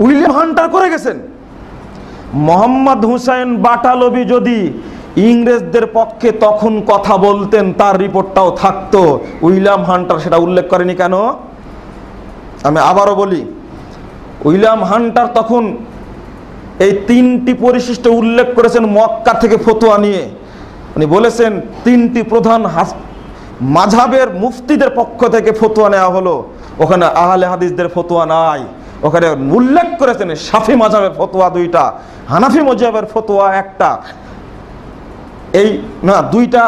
উইলিয়াম হান্টার করে গেছেন। মোহাম্মদ হুসাইন বাটালবি যদি ইংরেজদের পক্ষে তখন কথা বলতেন, তার রিপোর্টটাও থাকতো। উইলিয়াম হান্টার সেটা উল্লেখ করেনি কেন? আমি আবারও বলি, উইলিয়াম হান্টার তখন এই 3টি পরিশিষ্ট উল্লেখ করেছেন মক্কা থেকে ফতোয়া নিয়ে। উনি বলেছেন 3টি প্রধান মাযহাবের মুফতিদের পক্ষ থেকে ফতোয়া নেওয়া হলো, ওখানে আহলে হাদিসদের ফতোয়া নাই। ওখানে উল্লেখ করেছেন শাফি মাযহাবের ফতোয়া 2টা, হানাফি মাযহাবের ফতোয়া 1টা। এই না, 2টা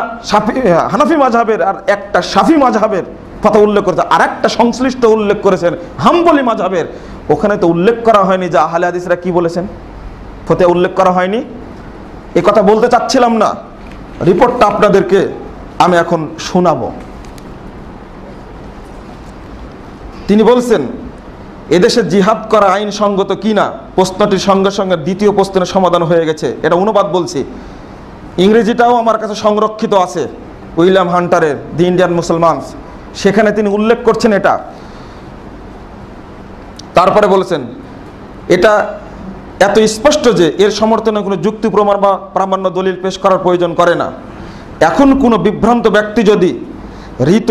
হানাফি মাযহাবের আর 1টা শাফি মাযহাবের কথা উল্লেখ করেছে, আর একটা সংশ্লিষ্ট উল্লেখ করেছেন হাম্বলি মাযহাবের। ওখানে তো উল্লেখ করা হয়নি যে আহলে হাদিসরা কি বলেছেন, ফতোয়া উল্লেখ করা হয়নি। এই কথা বলতে চাচ্ছিলাম না, রিপোর্টটা আপনাদেরকে আমি এখন শোনাবো। তিনি বলছেন এদেশে জিহাদ করা আইন সঙ্গত কিনা প্রশ্নটির সঙ্গে সঙ্গে দ্বিতীয় প্রশ্নের সমাধান হয়ে গেছে। এটা অনুবাদ বলছি, ইংরেজিটাও আমার কাছে সংরক্ষিত আছে উইলিয়াম হান্টারের দি ইন্ডিয়ান মুসলমানস, সেখানে তিনি উল্লেখ করছেন এটা। তারপরে বলেছেন এটা এত স্পষ্ট যে এর সমর্থনে কোনো যুক্তি প্রমাণ বা প্রামাণ্য দলিল পেশ করার প্রয়োজন করে না। এখন কোনো বিভ্রান্ত ব্যক্তি যদি হৃত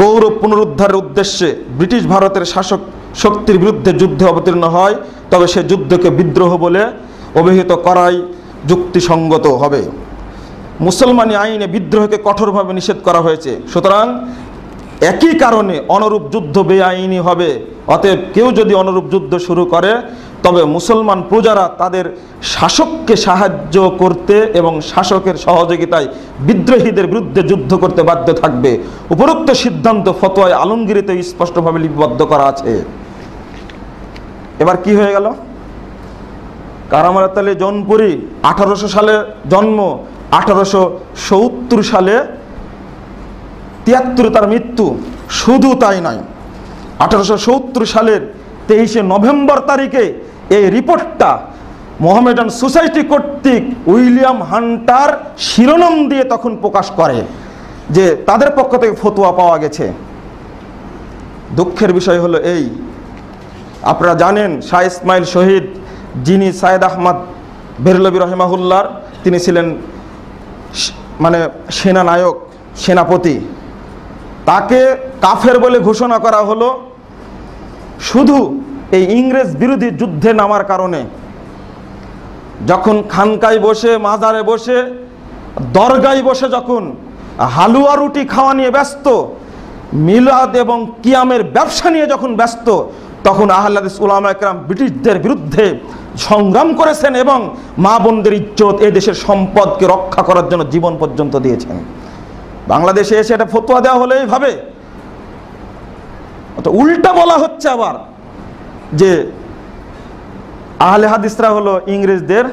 গৌরব পুনরুদ্ধারের উদ্দেশ্যে ব্রিটিশ ভারতের শাসক শক্তির বিরুদ্ধে যুদ্ধে অবতীর্ণ হয়, তবে সে যুদ্ধকে বিদ্রোহ বলে অভিহিত করাই যুক্তিসঙ্গত হবে। মুসলমানি আইনে বিদ্রোহকে কঠোরভাবে নিষেধ করা হয়েছে, সুতরাং একই কারণে অনুরূপ যুদ্ধ বেআইনি হবে। অতএব কেউ যদি অনুরূপ যুদ্ধ শুরু করে, তবে মুসলমান প্রজারা তাদের শাসককে সাহায্য করতে এবং শাসকের সহযোগিতায় বিদ্রোহীদের বিরুদ্ধে যুদ্ধ করতে বাধ্য থাকবে। উপরোক্ত সিদ্ধান্ত ফতোয়ায়ে আলমগীরিতে স্পষ্টভাবে লিপিবদ্ধ করা আছে। এবার কি হয়ে গেল? কারামাত আলী জৌনপুরি 1800 সালে জন্ম, 1870 সালে 73 তার মৃত্যু। শুধু তাই নয়, 1870 সালের 23শে নভেম্বর তারিখে এই রিপোর্টটা মোহামেডান সোসাইটি কর্তৃক উইলিয়াম হান্টার শিরোনাম দিয়ে তখন প্রকাশ করে যে তাদের পক্ষ থেকে ফতোয়া পাওয়া গেছে। দুঃখের বিষয় হলো এই, আপনারা জানেন শাহ ইসমাইল শহীদ, যিনি সাইদ আহমদ বেরলভী রহিমাহুল্লাহর, তিনি ছিলেন সেনানায়ক, সেনাপতি। তাকে কাফের বলে ঘোষণা করা হলো শুধু এই ইংরেজ বিরোধী যুদ্ধে নামার কারণে। যখন খানকায় বসে, মাজারে বসে, দরগায় বসে যখন হালুয়া রুটি খাওয়া নিয়ে ব্যস্ত, মিলাদ এবং কিয়ামের ব্যবসা নিয়ে যখন ব্যস্ত, তখন আহলে হাদিস উলামা একরাম ব্রিটিশদের বিরুদ্ধে সংগ্রাম করেছেন এবং মা বোনদের ইজ্জত, এই দেশের সম্পদকে রক্ষা করার জন্য জীবন পর্যন্ত দিয়েছেন। বাংলাদেশে এসে এটা ফতোয়া দেওয়া হলো এইভাবে। উল্টা বলা হচ্ছে আবার যে আহলে হাদিসরা হলো ইংরেজদের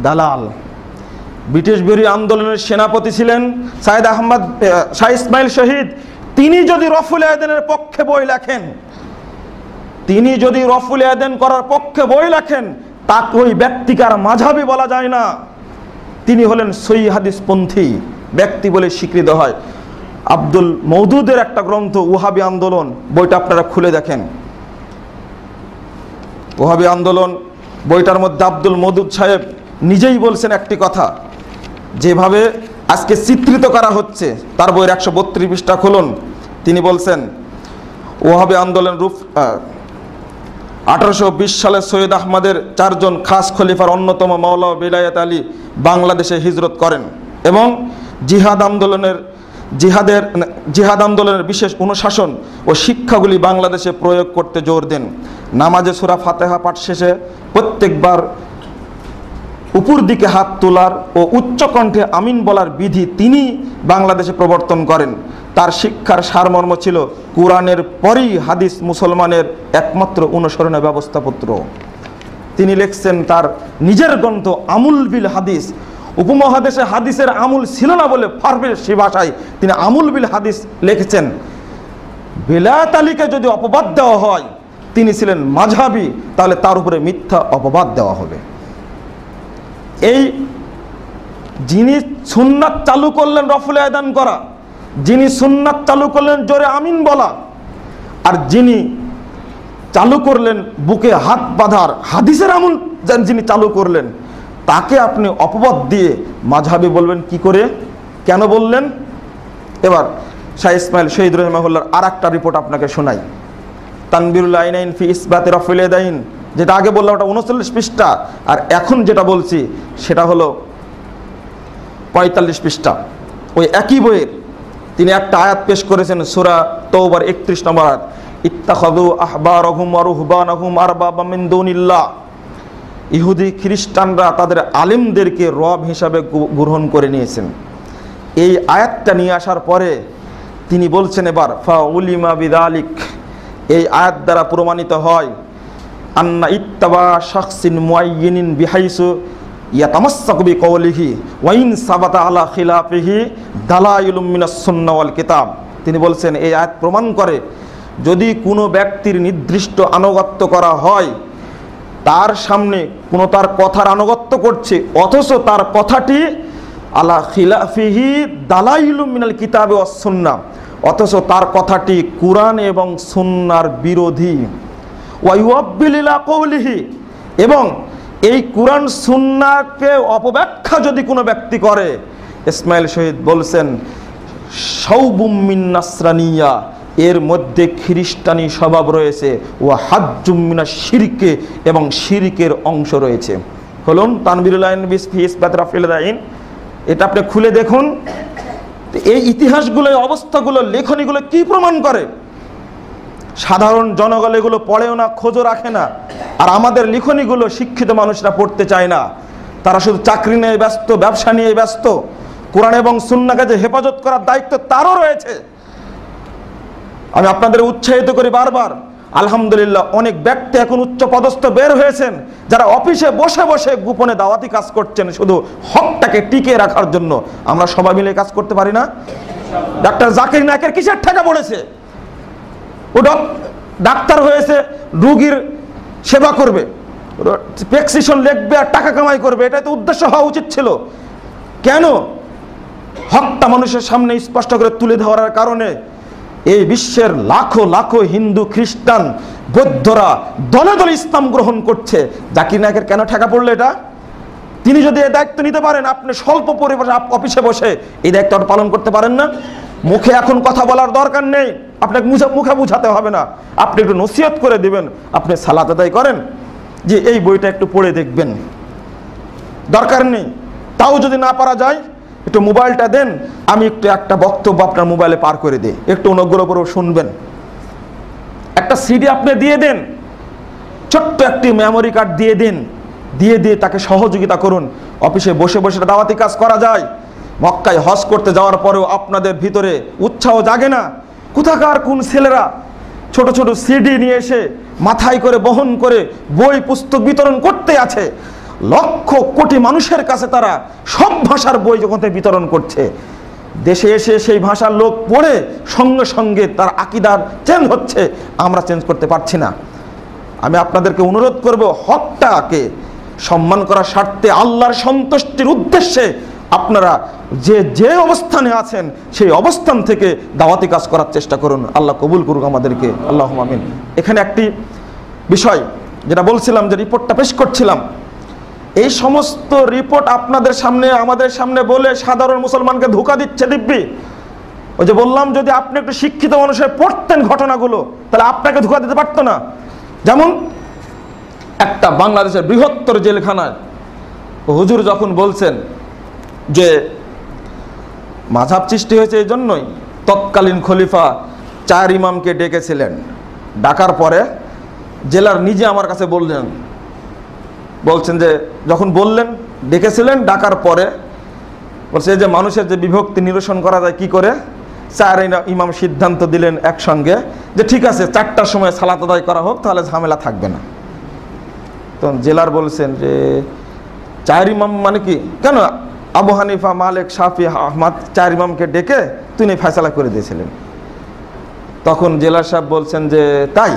দালাল। ব্রিটিশ বিরোধী আন্দোলনের সেনাপতি ছিলেন সাইদ আহমদ, শাহ ইসমাইল শহীদ। তিনি যদি রফুল আয়দেনের পক্ষে বই লেখেন, তিনি যদি রফুল আয়দেন করার পক্ষে বই লেখেন, তাকে ওই ব্যক্তিকার মাঝহাবি বলা যায় না। তিনি হলেন সহিহ হাদিসপন্থী ব্যক্তি বলে স্বীকৃত হয়। আব্দুল মওদুদের একটা গ্রন্থ ওহাবি আন্দোলন, বইটা আপনারা খুলে দেখেন। ওহাবি আন্দোলন বইটার মধ্যে আব্দুল মওদুদ সাহেব নিজেই বলছেন একটি কথা, যেভাবে আজকে চিত্রিত করা হচ্ছে। তার বইয়ের 132 পৃষ্ঠা খুলুন। তিনি বলছেন ওহাবি আন্দোলন রূপ 1820 সালে সৈয়দ আহমদের 4 জন খাস খলিফার অন্যতম মাওলা বিলায়াত আলী বাংলাদেশে হিজরত করেন এবং জিহাদ আন্দোলনের বিশেষ অনুশাসন ও শিক্ষাগুলি বাংলাদেশে প্রয়োগ করতে জোর দেন। নামাজে সূরা ফাতিহা পাঠ শেষে প্রত্যেকবার উপর দিকে হাত তোলার ও উচ্চ কণ্ঠে আমিন বলার বিধি তিনি বাংলাদেশে প্রবর্তন করেন। তার শিক্ষার সারমর্ম ছিল কোরআনের পরই হাদিস মুসলমানের একমাত্র অনুসরণের ব্যবস্থাপত্র। তিনি লিখছেন তার নিজের গ্রন্থ আমুল বিল হাদিস। উপমহাদেশে হাদিসের আমুল ছিল না বলে ফারসি ভাষায় তিনি আমুল বিল হাদিস লিখেছেন। বেলায়েত আলীকে যদি অপবাদ দেওয়া হয় তিনি ছিলেন মাযহাবী, তাহলে তার উপরে মিথ্যা অপবাদ দেওয়া হবে। এই যিনি সুন্নাত চালু করলেন রফুল আয়দান করা, যিনি সুন্নাত চালু করলেন জোরে আমিন বলা, আর যিনি চালু করলেন বুকে হাত বাঁধার হাদিসের আমল যিনি চালু করলেন, তাকে আপনি অপবাদ দিয়ে মাযহাবী বলবেন কি করে? কেন বললেন? এবার শাহ ইসমাইল শহীদ রহিমাহুল্লাহর আর একটা রিপোর্ট আপনাকে শোনাই। তানবীরুল আইনাইন ফি ইসবাতে রফুল ইয়াদাইন, যেটা আগে বললাম ওটা 39 পৃষ্ঠা, আর এখন যেটা বলছি সেটা হলো 45 পৃষ্ঠা। ওই একই বইয়ের তিনি একটা আয়াত পেশ করেছেন, সূরা তাওবার 31 নম্বর আয়াত, ইত্তাখাযু আহবারহুম ওয়া রুহবানাহুম আরবাবা মিন দুনিল্লাহ। ইহুদি খ্রিস্টানরা তাদের আলেমদেরকে রব হিসাবে গ্রহণ করে নিয়েছেন। এই আয়াতটা নিয়ে আসার পরে তিনি বলছেন এবার ফাউলিমা বিযালিক, এই আয়াত দ্বারা প্রমাণিত হয় আন্না ইত্তাবা শাখসিন মুআয়্যিনিন বিহাইসু ইয়াতামাসসাকু বিকাওলিহি ওয়া ইন সাবাতা আলা খিলাফিহি দালাইলুম মিনাস সুন্নাহ ওয়াল কিতাব। তিনি বলছেন এই আয়াত প্রমাণ করে যদি কোনো ব্যক্তির নির্দিষ্ট আনুগত্য করা হয়, তার সামনে কোনো তার কথার আনুগত্য করছে, অথচ তার কথাটি আলা খিলাফিহি দালাইলুম মিনাল কিতাবে ওয়াস সুন্নাহ, অথচ তার কথাটি কুরআন এবং সুন্নাহর বিরোধী। ওয়া ইউআব্বিল ইলা কওলিহি, এবং এই কোরআন সুন্নাহকে অপব্যাখ্যা যদি কোনো ব্যক্তি করে, ইসমাইল শহীদ বলছেন শাউবুম মিন নাসরানিয়া, এর মধ্যে খ্রিস্টানি স্বভাব রয়েছে, ও হাজ্জুম মিনাশ শিরকে, এবং শিরকের অংশ রয়েছে। হলুন তানবীরুল আইন ফি ইসবাত রাফিল আইন, এটা আপনি খুলে দেখুন। এই ইতিহাসগুলো, এই অবস্থাগুলো, লেখনীগুলো কি প্রমাণ করে? সাধারণ জনগণ এগুলো পড়েও না, খোঁজও রাখে না। আর আমাদের লিখনীগুলো শিক্ষিত মানুষরা পড়তে চায় না, তারা শুধু চাকরি নিয়ে ব্যস্ত, ব্যবসা নিয়ে ব্যস্ত। কোরআন এবং সুন্নাহকে যে হেফাজত করার দায়িত্ব তারও রয়েছে। আমি আপনাদের উৎসাহিত করি বারবার, আলহামদুলিল্লাহ অনেক ব্যক্তি এখন উচ্চ পদস্থ বের হয়েছেন, যারা অফিসে বসে বসে গোপনে দাওয়াতি কাজ করছেন শুধু হকটাকে টিকিয়ে রাখার জন্য। আমরা সবাই মিলে কাজ করতে পারি না? ডাক্তার জাকির নায়েকের কিসের টাকা পড়েছে? ও ডাক্তার হয়েছে, রোগীর সেবা করবে, প্রেসক্রিপশন লিখবে আর টাকা কামাই করবে, এটাই তো উদ্দেশ্য হওয়া উচিত ছিল। কেন? হকটা মানুষের সামনে স্পষ্ট করে তুলে ধরার কারণে এই বিশ্বের লাখো লাখো হিন্দু, খ্রিস্টান, বৌদ্ধরা দলে দলে ইসলাম গ্রহণ করছে। জাকির নায়েকের কেন ঠেকা পড়লো এটা? তিনি যদি এই দায়িত্ব নিতে পারেন, আপনি স্বল্প পরিবারে অফিসে বসে এই দায়িত্বটা পালন করতে পারেন না? মুখে এখন কথা বলার দরকার নেই, আপনাকে মুখে বুঝাতে হবে না, আপনি একটু নসিহত করে দিবেন, আপনি সালাত আদায় করেন যে এই বইটা একটু পড়ে দেখবেন, দরকার নেই। তাও যদি না পারা যায়, একটু মোবাইলটা দেন, আমি একটু একটা বক্তব্য আপনার মোবাইলে পার করে দিই, একটু অনুগ্রহ করে শুনবেন। একটা সিডি আপনি দিয়ে দেন, ছোট্ট একটি মেমোরি কার্ড দিয়ে দিন, দিয়ে তাকে সহযোগিতা করুন। অফিসে বসে বসে দাওয়াতি কাজ করা যায়। মক্কায় হজ করতে যাওয়ার পরেও আপনাদের ভিতরে উৎসাহ জাগে না? কোথাকার কোন ছেলেরা ছোট ছোট সিডি নিয়ে এসে মাথায় করে বহন করে বই পুস্তক বিতরণ করতে আছে। লক্ষ কোটি মানুষের কাছে তারা সব ভাষার বই যখন বিতরণ করছে, দেশে এসে সেই ভাষার লোক পড়ে সঙ্গে সঙ্গে তার আকীদার চেঞ্জ হচ্ছে, আমরা চেঞ্জ করতে পারছি না। আমি আপনাদেরকে অনুরোধ করব, হকটাকে সম্মান করার স্বার্থে, আল্লাহর সন্তুষ্টির উদ্দেশ্যে আপনারা যে অবস্থানে আছেন সেই অবস্থান থেকে দাওয়াতি কাজ করার চেষ্টা করুন। আল্লাহ কবুল করুক আমাদেরকে, আল্লাহুম্মা আমিন। এখানে একটি বিষয় যেটা বলছিলাম, যে রিপোর্টটা পেশ করছিলাম, এই সমস্ত রিপোর্ট আপনাদের সামনে, আমাদের সামনে বলে সাধারণ মুসলমানকে ধোঁকা দিচ্ছে দিব্যি। ওই যে বললাম, যদি আপনি একটু শিক্ষিত মানুষের পড়তেন ঘটনাগুলো, তাহলে আপনাকে ধোঁকা দিতে পারতো না। যেমন একটা বাংলাদেশের বৃহত্তর জেলখানায় হুজুর যখন বলছেন যে মাযহাব সৃষ্টি হয়েছে এই জন্যই, তৎকালীন খলিফা 4 ইমামকে ডেকেছিলেন। ডাকার পরে জেলার নিজে আমার কাছে বলছেন যে যখন বললেন, ডেকেছিলেন, ডাকার পরে বলছে যে মানুষের যে বিভক্তি নিরসন করা যায় কি করে। 4 ইমাম সিদ্ধান্ত দিলেন একসঙ্গে যে ঠিক আছে 4টার সময় সালাত আদায় করা হোক, তাহলে ঝামেলা থাকবে না। তখন জেলার বলছেন যে 4 ইমাম মানে কি? কেন? আবু হানিফা, মালিক, শাফি, আহমদ 4 ইমামকে ডেকে তিনি ফয়সালা করে দিয়েছিলেন। তখন জেলার সাহেব বলছেন যে তাই?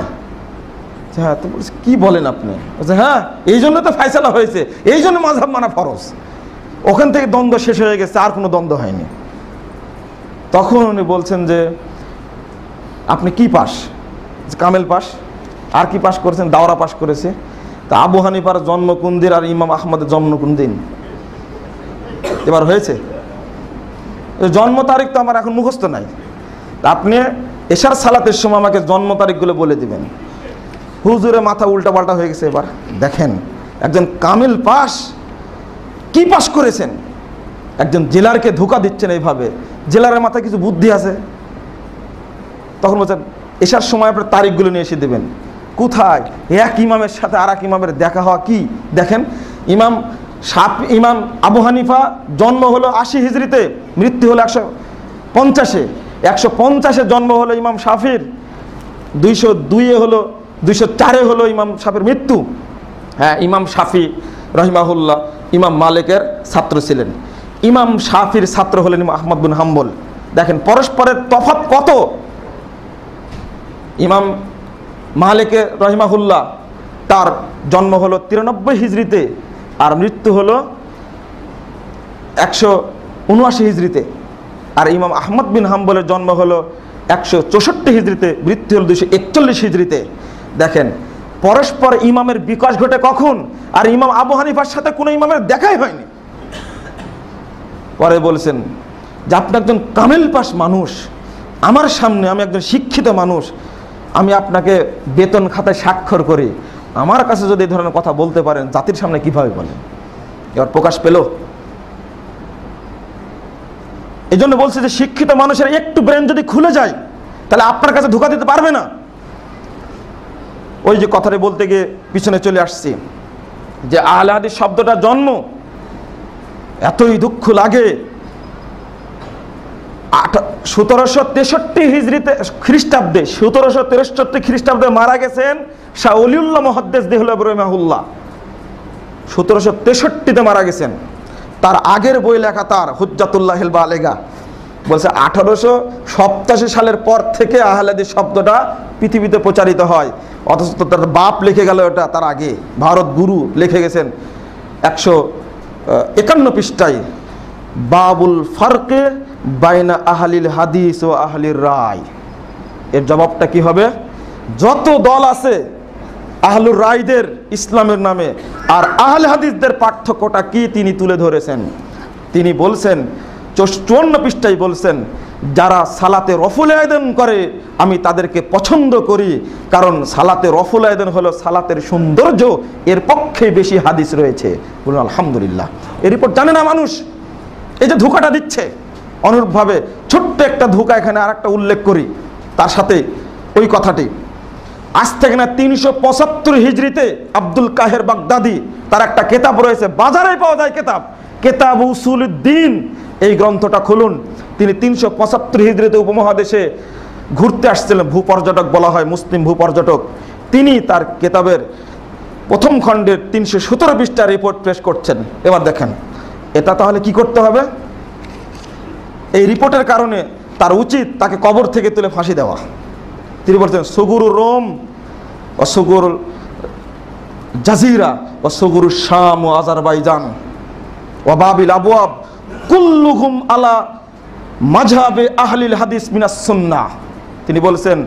হ্যাঁ। তো বলছে কি বলেন আপনি? বলছে হ্যাঁ, এই জন্য তো ফয়সালা হয়েছে, এই জন্য মাযহাব মানা ফরজ। ওখান থেকে দ্বন্দ্ব শেষ হয়ে গেছে, আর কোনো দ্বন্দ্ব হয়নি। তখন উনি বলছেন যে আপনি কি পাস? কামেল পাস। আর কি পাস করেছেন? দাওরা পাস করেছে। তা আবু হানিফার জন্ম কোন দিন আর ইমাম আহমদের জন্ম কোন দিন? এবার হয়েছে জন্ম তারিখ তো আমার এখন মুখস্থ নাই। আপনি এশার সালাতের সময় আমাকে জন্ম তারিখগুলো বলে দিবেন। হুজুরে মাথা উল্টা পাল্টা হয়ে গেছে। এবার দেখেন, একজন কামিল পাস, কি পাস করেছেন? একজন জেলারকে ধোঁকা দিচ্ছেন এইভাবে। জেলারের মাথায় কিছু বুদ্ধি আছে? তখন বলছেন এশার সময় আপনার তারিখগুলো নিয়ে এসে দেবেন। কোথায়? এক ইমামের সাথে আর এক ইমামের দেখা হওয়া কি? দেখেন, ইমাম আবু হানিফা জন্ম হলো 80 হিজরিতে, মৃত্যু হলো 150-এ। 150-এ জন্ম হলো ইমাম শাফির, 202-এ হলো 204-এ হলো ইমাম শাফির মৃত্যু। হ্যাঁ, ইমাম শাফি রহিমাহুল্লাহ ইমাম মালিকের ছাত্র ছিলেন। ইমাম শাফির ছাত্র হলেন ইমাম আহমদ বিন হাম্বল। দেখেন পরস্পরের তফাৎ কত। ইমাম মালিকের রহিমাহুল্লাহ তার জন্ম হলো 93 হিজরিতে, আর মৃত্যু হলো 179 হিজরিতে। আর ইমাম আহমদ বিন হাম্বলের জন্ম হলো 164 হিজরিতে, মৃত্যু হলো 241 হিজরিতে। দেখেন পরস্পর ইমামের বিকাশ ঘটে কখন? আর ইমাম আবু হানিফার সাথে কোনো ইমামের দেখাই হয়নি। পরে বলছেন যে আপনি একজন কামেল পাস মানুষ, আমার সামনে আমি একজন শিক্ষিত মানুষ, আমি আপনাকে বেতন খাতায় স্বাক্ষর করি, আমার কাছে যদি এই ধরনের কথা বলতে পারেন, জাতির সামনে কিভাবে বলেন? এবার প্রকাশ পেল। এই জন্য বলছে যে শিক্ষিত মানুষের একটু ব্রেন যদি খুলে যায় তাহলে আপনার কাছে ধোঁকা দিতে পারবে না। ওই যে কথাটা বলতে গিয়ে পিছনে চলে আসছি যে আহলে হাদিস শব্দটা জন্ম এতই দুঃখ লাগে। 1763 হিজরিতে খ্রিস্টাব্দে 1763 খ্রিস্টাব্দে মারা গেছেন শাহ ওলিউল্লাহ মুহাদ্দিস দেহলভী রাহিমাহুল্লাহ। 1763-তে মারা গেছেন। তার আগের বই লেখা তার হুজ্জাতুল্লাহিল বালেগা বলছে 1887 সালের পর থেকে আহলে হাদিস শব্দটা পৃথিবীতে প্রচারিত হয়, অথচ তার বাপ লিখে গেল ওটা তার আগে। ভারত গুরু লিখে গেছেন 151 পৃষ্ঠায়, বাবুল ফারকে বাইনা আহলিল হাদিস ও আহলির রায়। এর জবাবটা কি হবে? যত দল আছে আহলুর রায়দের ইসলামের নামে আর আহলে হাদিসদের পার্থক্যটা কি তিনি তুলে ধরেছেন। তিনি বলছেন 54 পৃষ্ঠায় বলছেন, যারা সালাতে রফুল আয়দান করে আমি তাদেরকে পছন্দ করি, কারণ সালাতে রফুল আয়দান হলো সালাতের সৌন্দর্য, এর পক্ষে বেশি হাদিস রয়েছে। বলুন আলহামদুলিল্লাহ। এর উপর জানে না মানুষ। এই যে ধোঁকাটা দিচ্ছে, অনুরূপভাবে ছোট্ট একটা ধোঁকা এখানে আর একটা উল্লেখ করি তার সাথে ওই কথাটি। আজ থেকে না 375 হিজরিতে আব্দুল কাহের বাগদাদি তার একটা কেতাব রয়েছে, বাজারে পাওয়া যায় কেতাব, কেতাব উসুলুদ্দিন। এই গ্রন্থটা খুলুন। তিনি 375 হিজরিতে উপমহাদেশে ঘুরতে আসছিলেন, ভূপর্যটক বলা হয়, মুসলিম ভূপর্যটক। তিনি তার কেতাবের প্রথম খণ্ডের 317 পৃষ্ঠা রিপোর্ট পেশ করছেন। এবার দেখেন এটা তাহলে কি করতে হবে? এই রিপোর্টের কারণে তার উচিত তাকে কবর থেকে তুলে ফাঁসি দেওয়া। তিনি বলছেন সুগুরু রোম ও সুগুরু জাজিরা ও সুগুরু শাম ও আজারবাইজান ও বাবিল আবওয়াব কুল্লুহুম আলা মাযহাবে আহলিল হাদিস মিনাস সুন্নাহ। তিনি বলছেন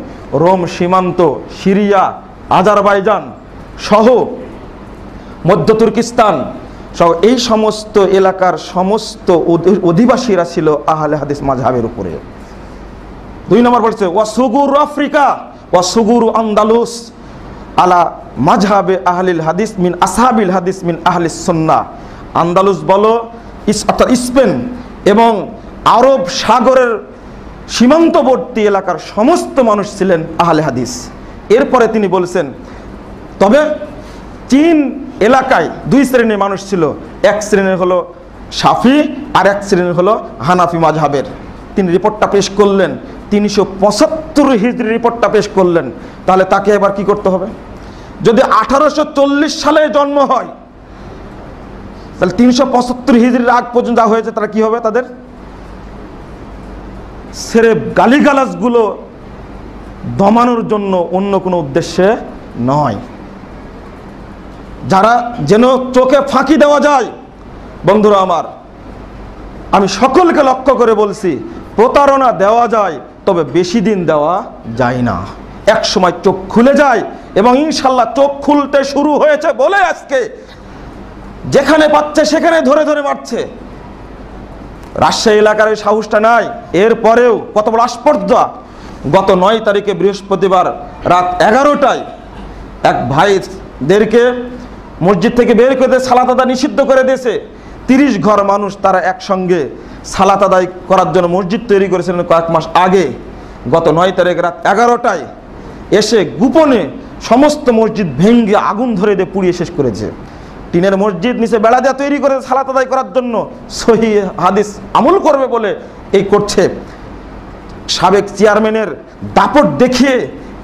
রোম সীমান্ত, সিরিয়া, আজারবাইজান সহ মধ্য তুর্কিস্তান সহ এই সমস্ত এলাকার সমস্ত অধিবাসীরা ছিল আহলে হাদিস মাযহাবের উপরে। 2 নম্বর বলছে ওয়াসুগুরু আফ্রিকা ওয়াসুগুরু আন্দালুস আলা মাযহাবে আহলিল হাদিস মিন আসহাবিল হাদিস মিন আহলিস সুন্নাহ। আন্দালুস বলো অর্থাৎ স্পেন এবং আরব সাগরের সীমান্তবর্তী এলাকার সমস্ত মানুষ ছিলেন আহলে হাদিস। এরপরে তিনি বলছেন তবে চীন এলাকায় 2 শ্রেণীর মানুষ ছিল, এক শ্রেণীর হলো শাফি আর এক শ্রেণীর হলো হানাফি মাযহাবের। তিনি রিপোর্টটা পেশ করলেন, 375 হিজরি রিপোর্টটা পেশ করলেন। তাহলে তাকে এবার কি করতে হবে? যদি 1840 সালে জন্ম হয় তাহলে 375 হিজরির আগ পর্যন্ত যা হয়েছে তারা কি হবে? তাদের ছেড়ে গালিগালাজগুলো দমানোর জন্য, অন্য কোনো উদ্দেশ্যে নয়। যারা যেন চোখে ফাঁকি দেওয়া যায়। বন্ধুরা আমার, আমি সকলকে লক্ষ্য করে বলছি, প্রতারণা দেওয়া যায়, তবে বেশি দিন দেওয়া যায় না। এক সময় চোখ খুলে যায় এবং ইনশাল্লাহ চোখ খুলতে শুরু হয়েছে বলে আজকে যেখানে পাচ্ছে সেখানে ধরে ধরে মারছে। রাজশাহী এলাকার এই সাহসটা নাই। এরপরেও কত বড় আস্পর্ধা! গত 9 তারিখে বৃহস্পতিবার রাত 11টায় এক ভাইদেরকে মসজিদ থেকে বের করে সালাত আদায় নিষিদ্ধ করে দিয়েছে। 30 ঘর মানুষ তারা একসঙ্গে সালাত আদায় করার জন্য মসজিদ তৈরি করেছিলেন কয়েক মাস আগে। গত 9 তারিখ রাত 11টায় এসে গোপনে সমস্ত মসজিদ ভেঙে আগুন ধরে দিয়ে পুড়িয়ে শেষ করেছে। টিনের মসজিদ নিচে বেড়া দেওয়া তৈরি করে সালাত আদায় করার জন্য, সহিহ হাদিস আমল করবে বলে এই করছে। সাবেক চেয়ারম্যানের দাপট দেখিয়ে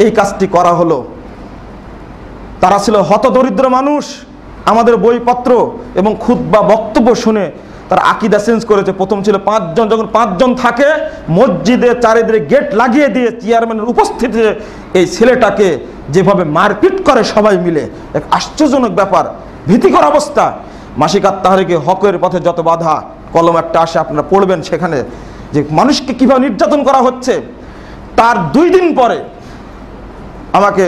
এই কাজটি করা হলো। তারা ছিল হতদরিদ্র মানুষ। আমাদের বইপত্র এবং খুতবা বক্তব্য শুনে তার আকীদা চেঞ্জ করেছে। প্রথম ছিল 5 জন, যখন 5 জন থাকে মসজিদে চারিদিকে গেট লাগিয়ে দিয়ে চেয়ারম্যানের উপস্থিতিতে এই ছেলেটাকে যেভাবে মারপিট করে সবাই মিলে, এক আশ্চর্যজনক ব্যাপার, ভীতিকর অবস্থা। মাসিকাত তাহরিকে হকের পথে যত বাধা কলম একটা আসে, আপনারা পড়বেন সেখানে যে মানুষকে কিভাবে নির্যাতন করা হচ্ছে। তার 2 দিন পরে আমাকে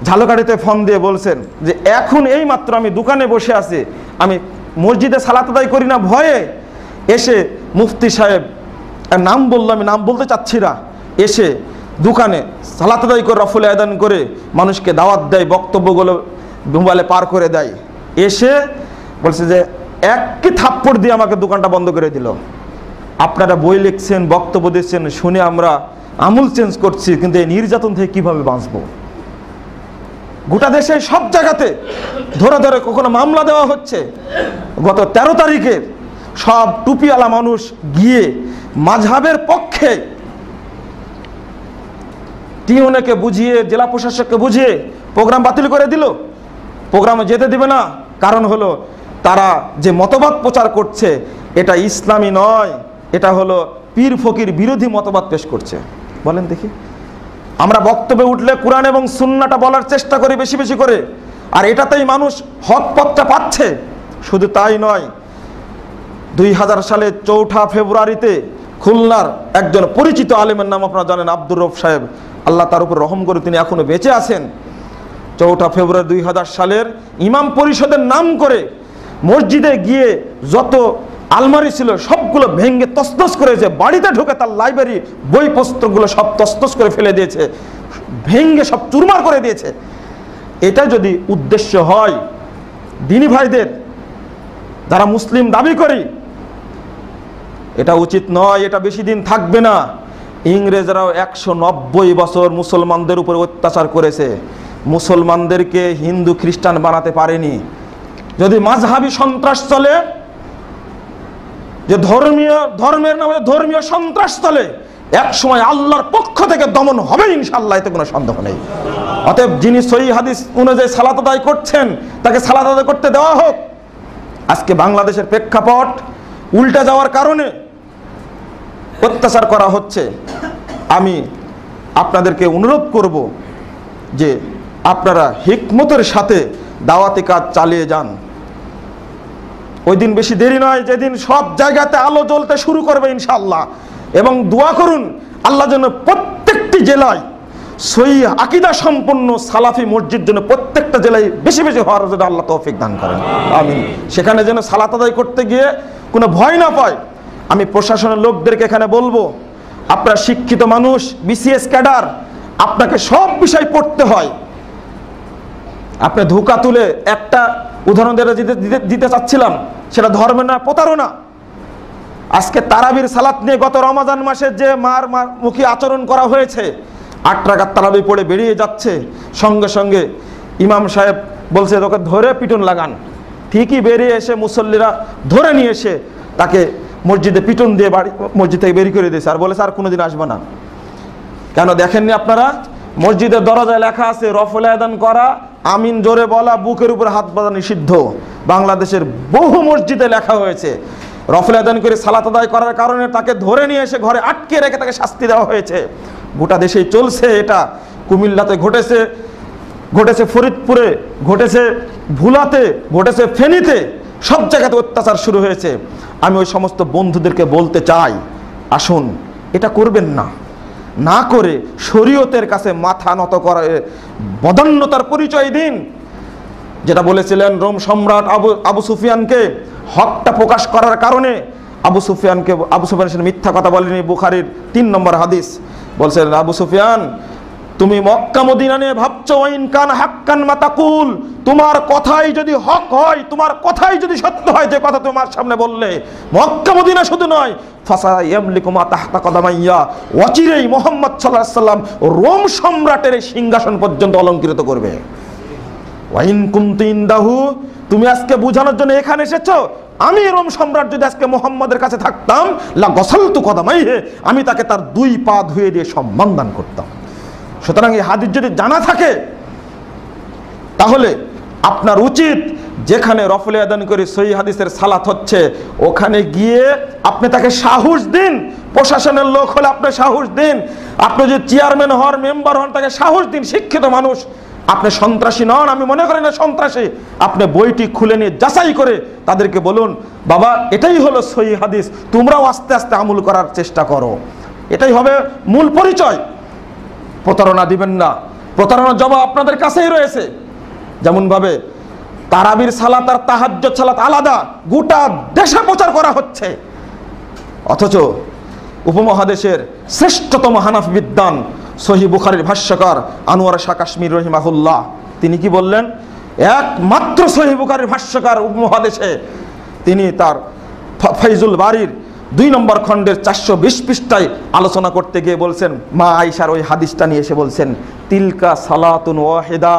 ঝালকাঠিতে ফোন দিয়ে বলছেন যে এখন এই মাত্র আমি দোকানে বসে আছি, আমি মসজিদে সালাত আদায় করি না ভয়ে, এসে মুফতি সাহেব নাম বললো, আমি নাম বলতে চাচ্ছি না, এসে দোকানে সালাত আদায় করে রফুল আদান করে মানুষকে দাওয়াত দেয়, বক্তব্যগুলো মোবাইলে পার করে দেয়, এসে বলছে যে একই থাপ্পড় দিয়ে আমাকে দোকানটা বন্ধ করে দিল। আপনারা বই লিখছেন, বক্তব্য দিচ্ছেন, শুনে আমরা আমূল চেঞ্জ করছি, কিন্তু এই নির্যাতন থেকে কিভাবে বাঁচবো? গোটা দেশে সব জায়গাতে ধরে ধরে কখনো মামলা দেওয়া হচ্ছে। গত 13 তারিখে সব টুপিওয়ালা মানুষ গিয়ে মাযহাবের পক্ষে টিউনেকে বুঝিয়ে, জেলা প্রশাসককে বুঝিয়ে প্রোগ্রাম বাতিল করে দিল। প্রোগ্রামে যেতে দিবে না, কারণ হলো তারা যে মতবাদ প্রচার করছে এটা ইসলামী নয়, এটা হলো পীর ফকির বিরোধী মতবাদ পেশ করছে। বলেন দেখি, আমরা বক্তব্যে উঠলে কোরআন এবং সুন্নাহটা বলার চেষ্টা করি বেশি বেশি করে, আর এটাতেই মানুষ হক পথটা পাচ্ছে। শুধু তাই নয়, 2000 সালে 4 ফেব্রুয়ারিতে খুলনার একজন পরিচিত আলেমের নাম আপনারা জানেন, আব্দুর রব সাহেব, আল্লাহ তার উপর রহম করে তিনি এখনো বেঁচে আছেন। 4 ফেব্রুয়ারি 2000 সালের ইমাম পরিষদের নাম করে মসজিদে গিয়ে যত আলমারি ছিল সবগুলো ভেঙে তছনছ করেছে, বাড়িতে ঢুকে তার লাইব্রেরি বইপত্রগুলো সব তছনছ করে ফেলে দিয়েছে, ভেঙে সব চুরমার করে দিয়েছে। এটা যদি উদ্দেশ্য হয় দিনী ভাইদের, যারা মুসলিম দাবি করি, এটা উচিত নয়, এটা বেশি দিন থাকবে না। ইংরেজরাও 190 বছর মুসলমানদের উপর অত্যাচার করেছে, মুসলমানদেরকে হিন্দু খ্রিস্টান বানাতে পারেনি। যদি মাযহাবী সন্ত্রাস চলে, যে ধর্মের নামে ধর্মীয় সন্ত্রাস চলে, এক সময় আল্লাহর পক্ষ থেকে দমন হবে ইনশাআল্লাহ, এতে কোনো সন্দেহ নেই। অতএব যিনি সহিহ হাদিস অনুযায়ী সালাত আদায় করছেন তাকে সালাত আদায় করতে দেওয়া হোক। আজকে বাংলাদেশের প্রেক্ষাপট উল্টে যাওয়ার কারণে অত্যাচার করা হচ্ছে। আমি আপনাদেরকে অনুরোধ করব যে আপনারা হিকমতের সাথে দাওয়াতি কাজ চালিয়ে যান। ওই দিন বেশি দেরি নয়, যেদিন সব জায়গাতে আলো জ্বলতে শুরু করবে ইনশাআল্লাহ। এবং দোয়া করুন আল্লাহ যেন প্রত্যেকটি জেলায় সহিহ আকীদা সম্পন্ন সালাফি মসজিদ যেন প্রত্যেকটা জেলায় বেশি বেশি হওয়ার জন্য আল্লাহ তৌফিক দান করেন, আমিন। সেখানে যেন সালাত আদায় করতে গিয়ে কোনো ভয় না পায়। আমি প্রশাসনের লোকদেরকে এখানে বলবো, আপনারা শিক্ষিত মানুষ, বিসিএস ক্যাডার, আপনাকে সব বিষয় পড়তে হয়। আপনি ধোঁকা তুলে একটা উদাহরণ দিতে চাচ্ছিলাম, সেটা ধর্মের না, প্রতারণা। আজকে তারাবির সালাত নিয়ে গত রমাজান মাসে যে মুখী আচরণ করা হয়েছে, 8 রাকাত তারাবি পড়ে বেরিয়ে যাচ্ছে, সঙ্গে সঙ্গে ইমাম সাহেব বলছে তোকে ধরে পিটুন লাগান। ঠিকই বেরিয়ে এসে মুসল্লিরা ধরে নিয়ে এসে তাকে মসজিদে পিটুন দিয়ে মসজিদ থেকে বেরিয়ে করে দিয়েছে, আর বলেছে আর কোনোদিন আসবে না। কেন দেখেননি আপনারা? মসজিদের দরজায় লেখা আছে রফুল আযান করা, আমিন জোরে বলা, বুকের উপর হাত বাঁধা নিষিদ্ধ। বাংলাদেশের বহু মসজিদে লেখা হয়েছে। রফুল আযান করে সালাত আদায় করার কারণে তাকে ধরে নিয়ে এসে ঘরে আটকে রেখে তাকে শাস্তি দেওয়া হয়েছে। গোটা দেশেই চলছে এটা। কুমিল্লাতে ঘটেছে, ঘটেছে ফরিদপুরে, ঘটেছে ভুলাতে, ঘটেছে ফেনীতে, সব জায়গাতে অত্যাচার শুরু হয়েছে। আমি ওই সমস্ত বন্ধুদেরকে বলতে চাই, আসুন এটা করবেন না, না করে শরীয়তের কাছে মাথা নত করে বদান্যতার পরিচয় দিন। যেটা বলেছিলেন রোম সম্রাট আবু সুফিয়ানকে হকটা প্রকাশ করার কারণে আবু সুফিয়ান মিথ্যা কথা বলেনি। বুখারীর 3 নম্বর হাদিস বলছেন, আবু সুফিয়ান তুমি মক্কা মদিনা নিয়ে ভাবছো, ওয়াইন কান হাক্কান মা তাকুল, তোমার কথাই যদি হক হয়, তোমার কথাই যদি সত্য হয়, যে কথা তোমার সামনে বললে, মক্কা মদিনা শুধু নয়, ফাসা ইয়ামলিকু মা তাহতা কদামাইয়া, অচিরেই মুহাম্মদ সাল্লাল্লাহু আলাইহি সাল্লাম রোম সম্রাটের সিংহাসন পর্যন্ত অলংকৃত করবে। ওয়াইন কুনতু ইনদাহু, তুমি আজকে বুঝানোর জন্য এখানে এসেছো, আমি রোম সম্রাট যদি আজকে মুহাম্মাদের কাছে থাকতাম, লা গসালতু কদামাইহি, আমি তাকে তার 2 পা ধুয়ে দিয়ে সম্মান দান করতাম। সুতরাং এই হাদিস যদি জানা থাকে, তাহলে আপনার উচিত যেখানে রফুল আযান করে সহিহ হাদিসের সালাত হচ্ছে ওখানে গিয়ে আপনি তাকে সাহস দিন। প্রশাসনের লোক হলে আপনি সাহস দিন, আপনি যদি চেয়ারম্যান হন, মেম্বার হন, তাকে সাহস দিন। শিক্ষিত মানুষ, আপনি সন্ত্রাসী নন, আমি মনে করি না সন্ত্রাসী। আপনি বইটি খুলে নিয়ে যাচাই করে তাদেরকে বলুন, বাবা এটাই হলো সহিহ হাদিস, তোমরাও আস্তে আস্তে আমল করার চেষ্টা করো। এটাই হবে মূল পরিচয়। প্রতারণা দিবেন না। প্রতারণার জবাব আপনাদের কাছেই রয়েছে। যেমনভাবে তারাবির সালাত আর তাহাজ্জুদ সালাত আলাদা, গোটা দেশে প্রচার করা হচ্ছে, অথচ উপমহাদেশের শ্রেষ্ঠতম হানাফি বিদ্বান সহিহ বুখারীর ভাষ্যকার আনোয়ার শাহ কাশ্মীর রহিমাহুল্লাহ তিনি কি বললেন? একমাত্র সহিহ বুখারীর ভাষ্যকার উপমহাদেশে, তিনি তার ফাইজুল বারীর 2 নম্বর খণ্ডের 420 পৃষ্ঠায় আলোচনা করতে গিয়ে বলছেন, মা আয়েশার ওই হাদিসটা নিয়ে এসে বলছেন, তিলকা সালাতুন ওয়াহিদা,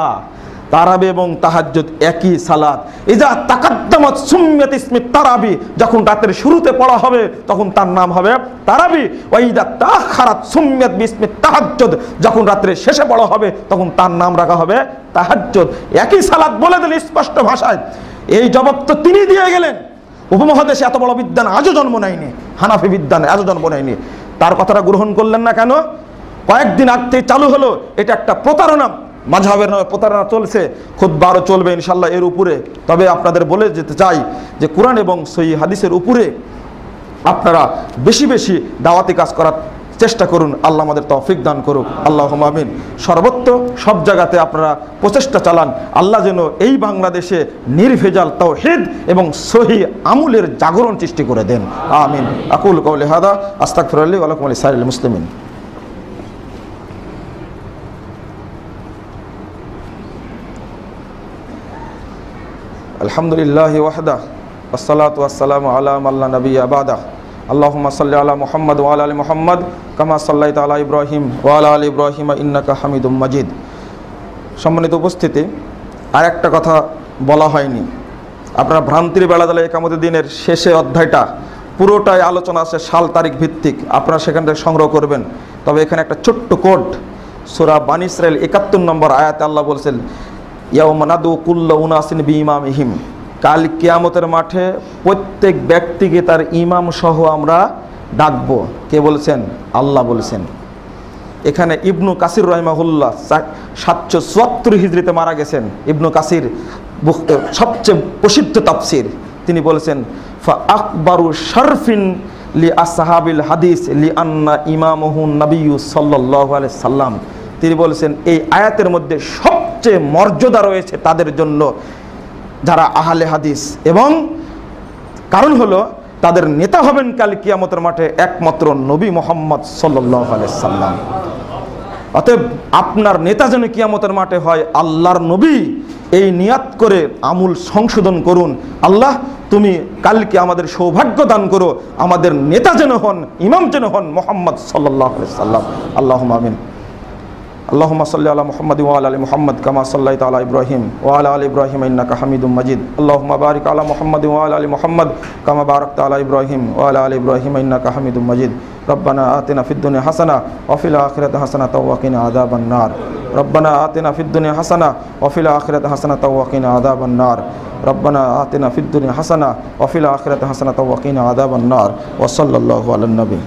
তারাবি এবং তাহাজ্জুদ একই সালাত। ইজা তাকাদ্দামাত সুম্মিয়াত ইসমি তারাবি, যখন রাতের শুরুতে পড়া হবে তখন তার নাম হবে তারাবি। ওয়া ইজা তাআখারাত সুম্মিয়াত বিসমি তাহাজ্জুদ, যখন রাতের শেষে পড়া হবে তখন তার নাম রাখা হবে তাহাজ্জুদ। একই সালাত বলে দিলেন স্পষ্ট ভাষায়। এই জবাব তো তিনি দিয়ে গেলেন। উপমহাদেশে এত বড় বিদ্যান আজও জন্ম নেয়নি, হানাফি বিদ্যান আজও জন্ম নেয়নি। তার কথাটা গ্রহণ করলেন না কেন? কয়েকদিন আগ থেকে চালু হলো, এটা একটা প্রতারণা, মাযহাবের নামে প্রতারণা চলছে, খুতবারও চলবে ইনশাআল্লাহ এর উপরে। তবে আপনাদের বলে যেতে চাই যে কোরআন এবং সহিহ হাদিসের উপরে আপনারা বেশি বেশি দাওয়াতি কাজ করার চেষ্টা করুন। আল্লাহ আমাদের তৌফিক দান করুক, আল্লাহুম্মা আমিন। সর্বত্র সব জায়গাতে আপনারা প্রচেষ্টা চালান, আল্লাহ যেন এই বাংলাদেশে নির্ভেজাল তাওহীদ এবং সহিহ আমলের জাগরণ সৃষ্টি করে দেন, আমিন। আকুল কওলি হাদা আস্তাগফিরুল্লাহ ওয়া লাকুম ওয়া লিসাইরিল মুসলিমিন। আলহামদুলিল্লাহি ওয়াহদা ওয়াসসালাতু ওয়াসসালামু আলা মান লা নাবিয়্যা বাদা। আল্লাহুম্মা সাল্লি আলা মুহাম্মাদ ওয়া আলা আলি মুহাম্মাদ কামা সাল্লাইতা আলা ইব্রাহিম ওয়া আলা আলি ইব্রাহিম ইন্নাকা হামিদুম মাজিদ। সম্মানিত উপস্থিতি, আর একটা কথা বলা হয়নি। আপনারা ভ্রান্তির বেড়াজালে ইকামতের দিনের শেষে অধ্যায়টা পুরোটাই আলোচনা আছে সাল তারিখ ভিত্তিক, আপনারা সেখান থেকে সংগ্রহ করবেন। তবে এখানে একটা ছোট্ট কোড, সূরা বানী ইসরাঈল 71 নম্বর আয়াতে আল্লাহ বলছেন, ইয়াউমা নাদউ কুল্লা উনাসিন বিইমামিহিম, কাল কিয়ামতের মাঠে প্রত্যেক ব্যক্তিকে তার ইমাম সহ আমরা ডাকবো। কে বলছেন? আল্লাহ বলছেন। এখানে ইবনু কাসির রাহিমাহুল্লাহ 774 হিজরিতে মারা গেছেন। ইবনু কাসির সবচেয়ে প্রসিদ্ধ তাফসির, তিনি বলেছেন ফা আকবারু শারফিন লি আসহাবিল হাদিস লি আন্না ইমামুহু নবিয়্যু সাল্লাল্লাহু আলাইহি সাল্লাম। তিনি বলেছেন এই আয়াতের মধ্যে সবচেয়ে মর্যাদা রয়েছে তাদের জন্য যারা আহলে হাদিস, এবং কারণ হলো তাদের নেতা হবেন কাল কিয়ামতের মাঠে একমাত্র নবী মুহাম্মদ সাল্লাল্লাহু আলাইহি সাল্লাম। অতএব আপনার নেতা যেন কিয়ামতের মাঠে হয় আল্লাহর নবী, এই নিয়াত করে আমল সংশোধন করুন। আল্লাহ তুমি কালকে আমাদের সৌভাগ্য দান করো, আমাদের নেতা যেন হন, ইমাম যেন হন মুহাম্মদ সাল্লাল্লাহু আলাইহি সাল্লাম। আল্লাহুম্মা আমিন। اللهم صل على محمد وعلى ال محمد كما صليت على ابراهيم وعلى ال ابراهيم انك حميد مجيد اللهم بارك على محمد وعلى ال محمد كما باركت على ابراهيم وعلى ال ابراهيم انك حميد مجيد ربنا آتنا في الدنيا حسنه وفي الاخره حسنه وقنا عذاب النار ربنا آتنا في الدنيا حسنه وفي الاخره حسنه وقنا عذاب النار ربنا آتنا في الدنيا حسنه وفي الاخره حسنه وقنا عذاب النار وصلى الله على النبي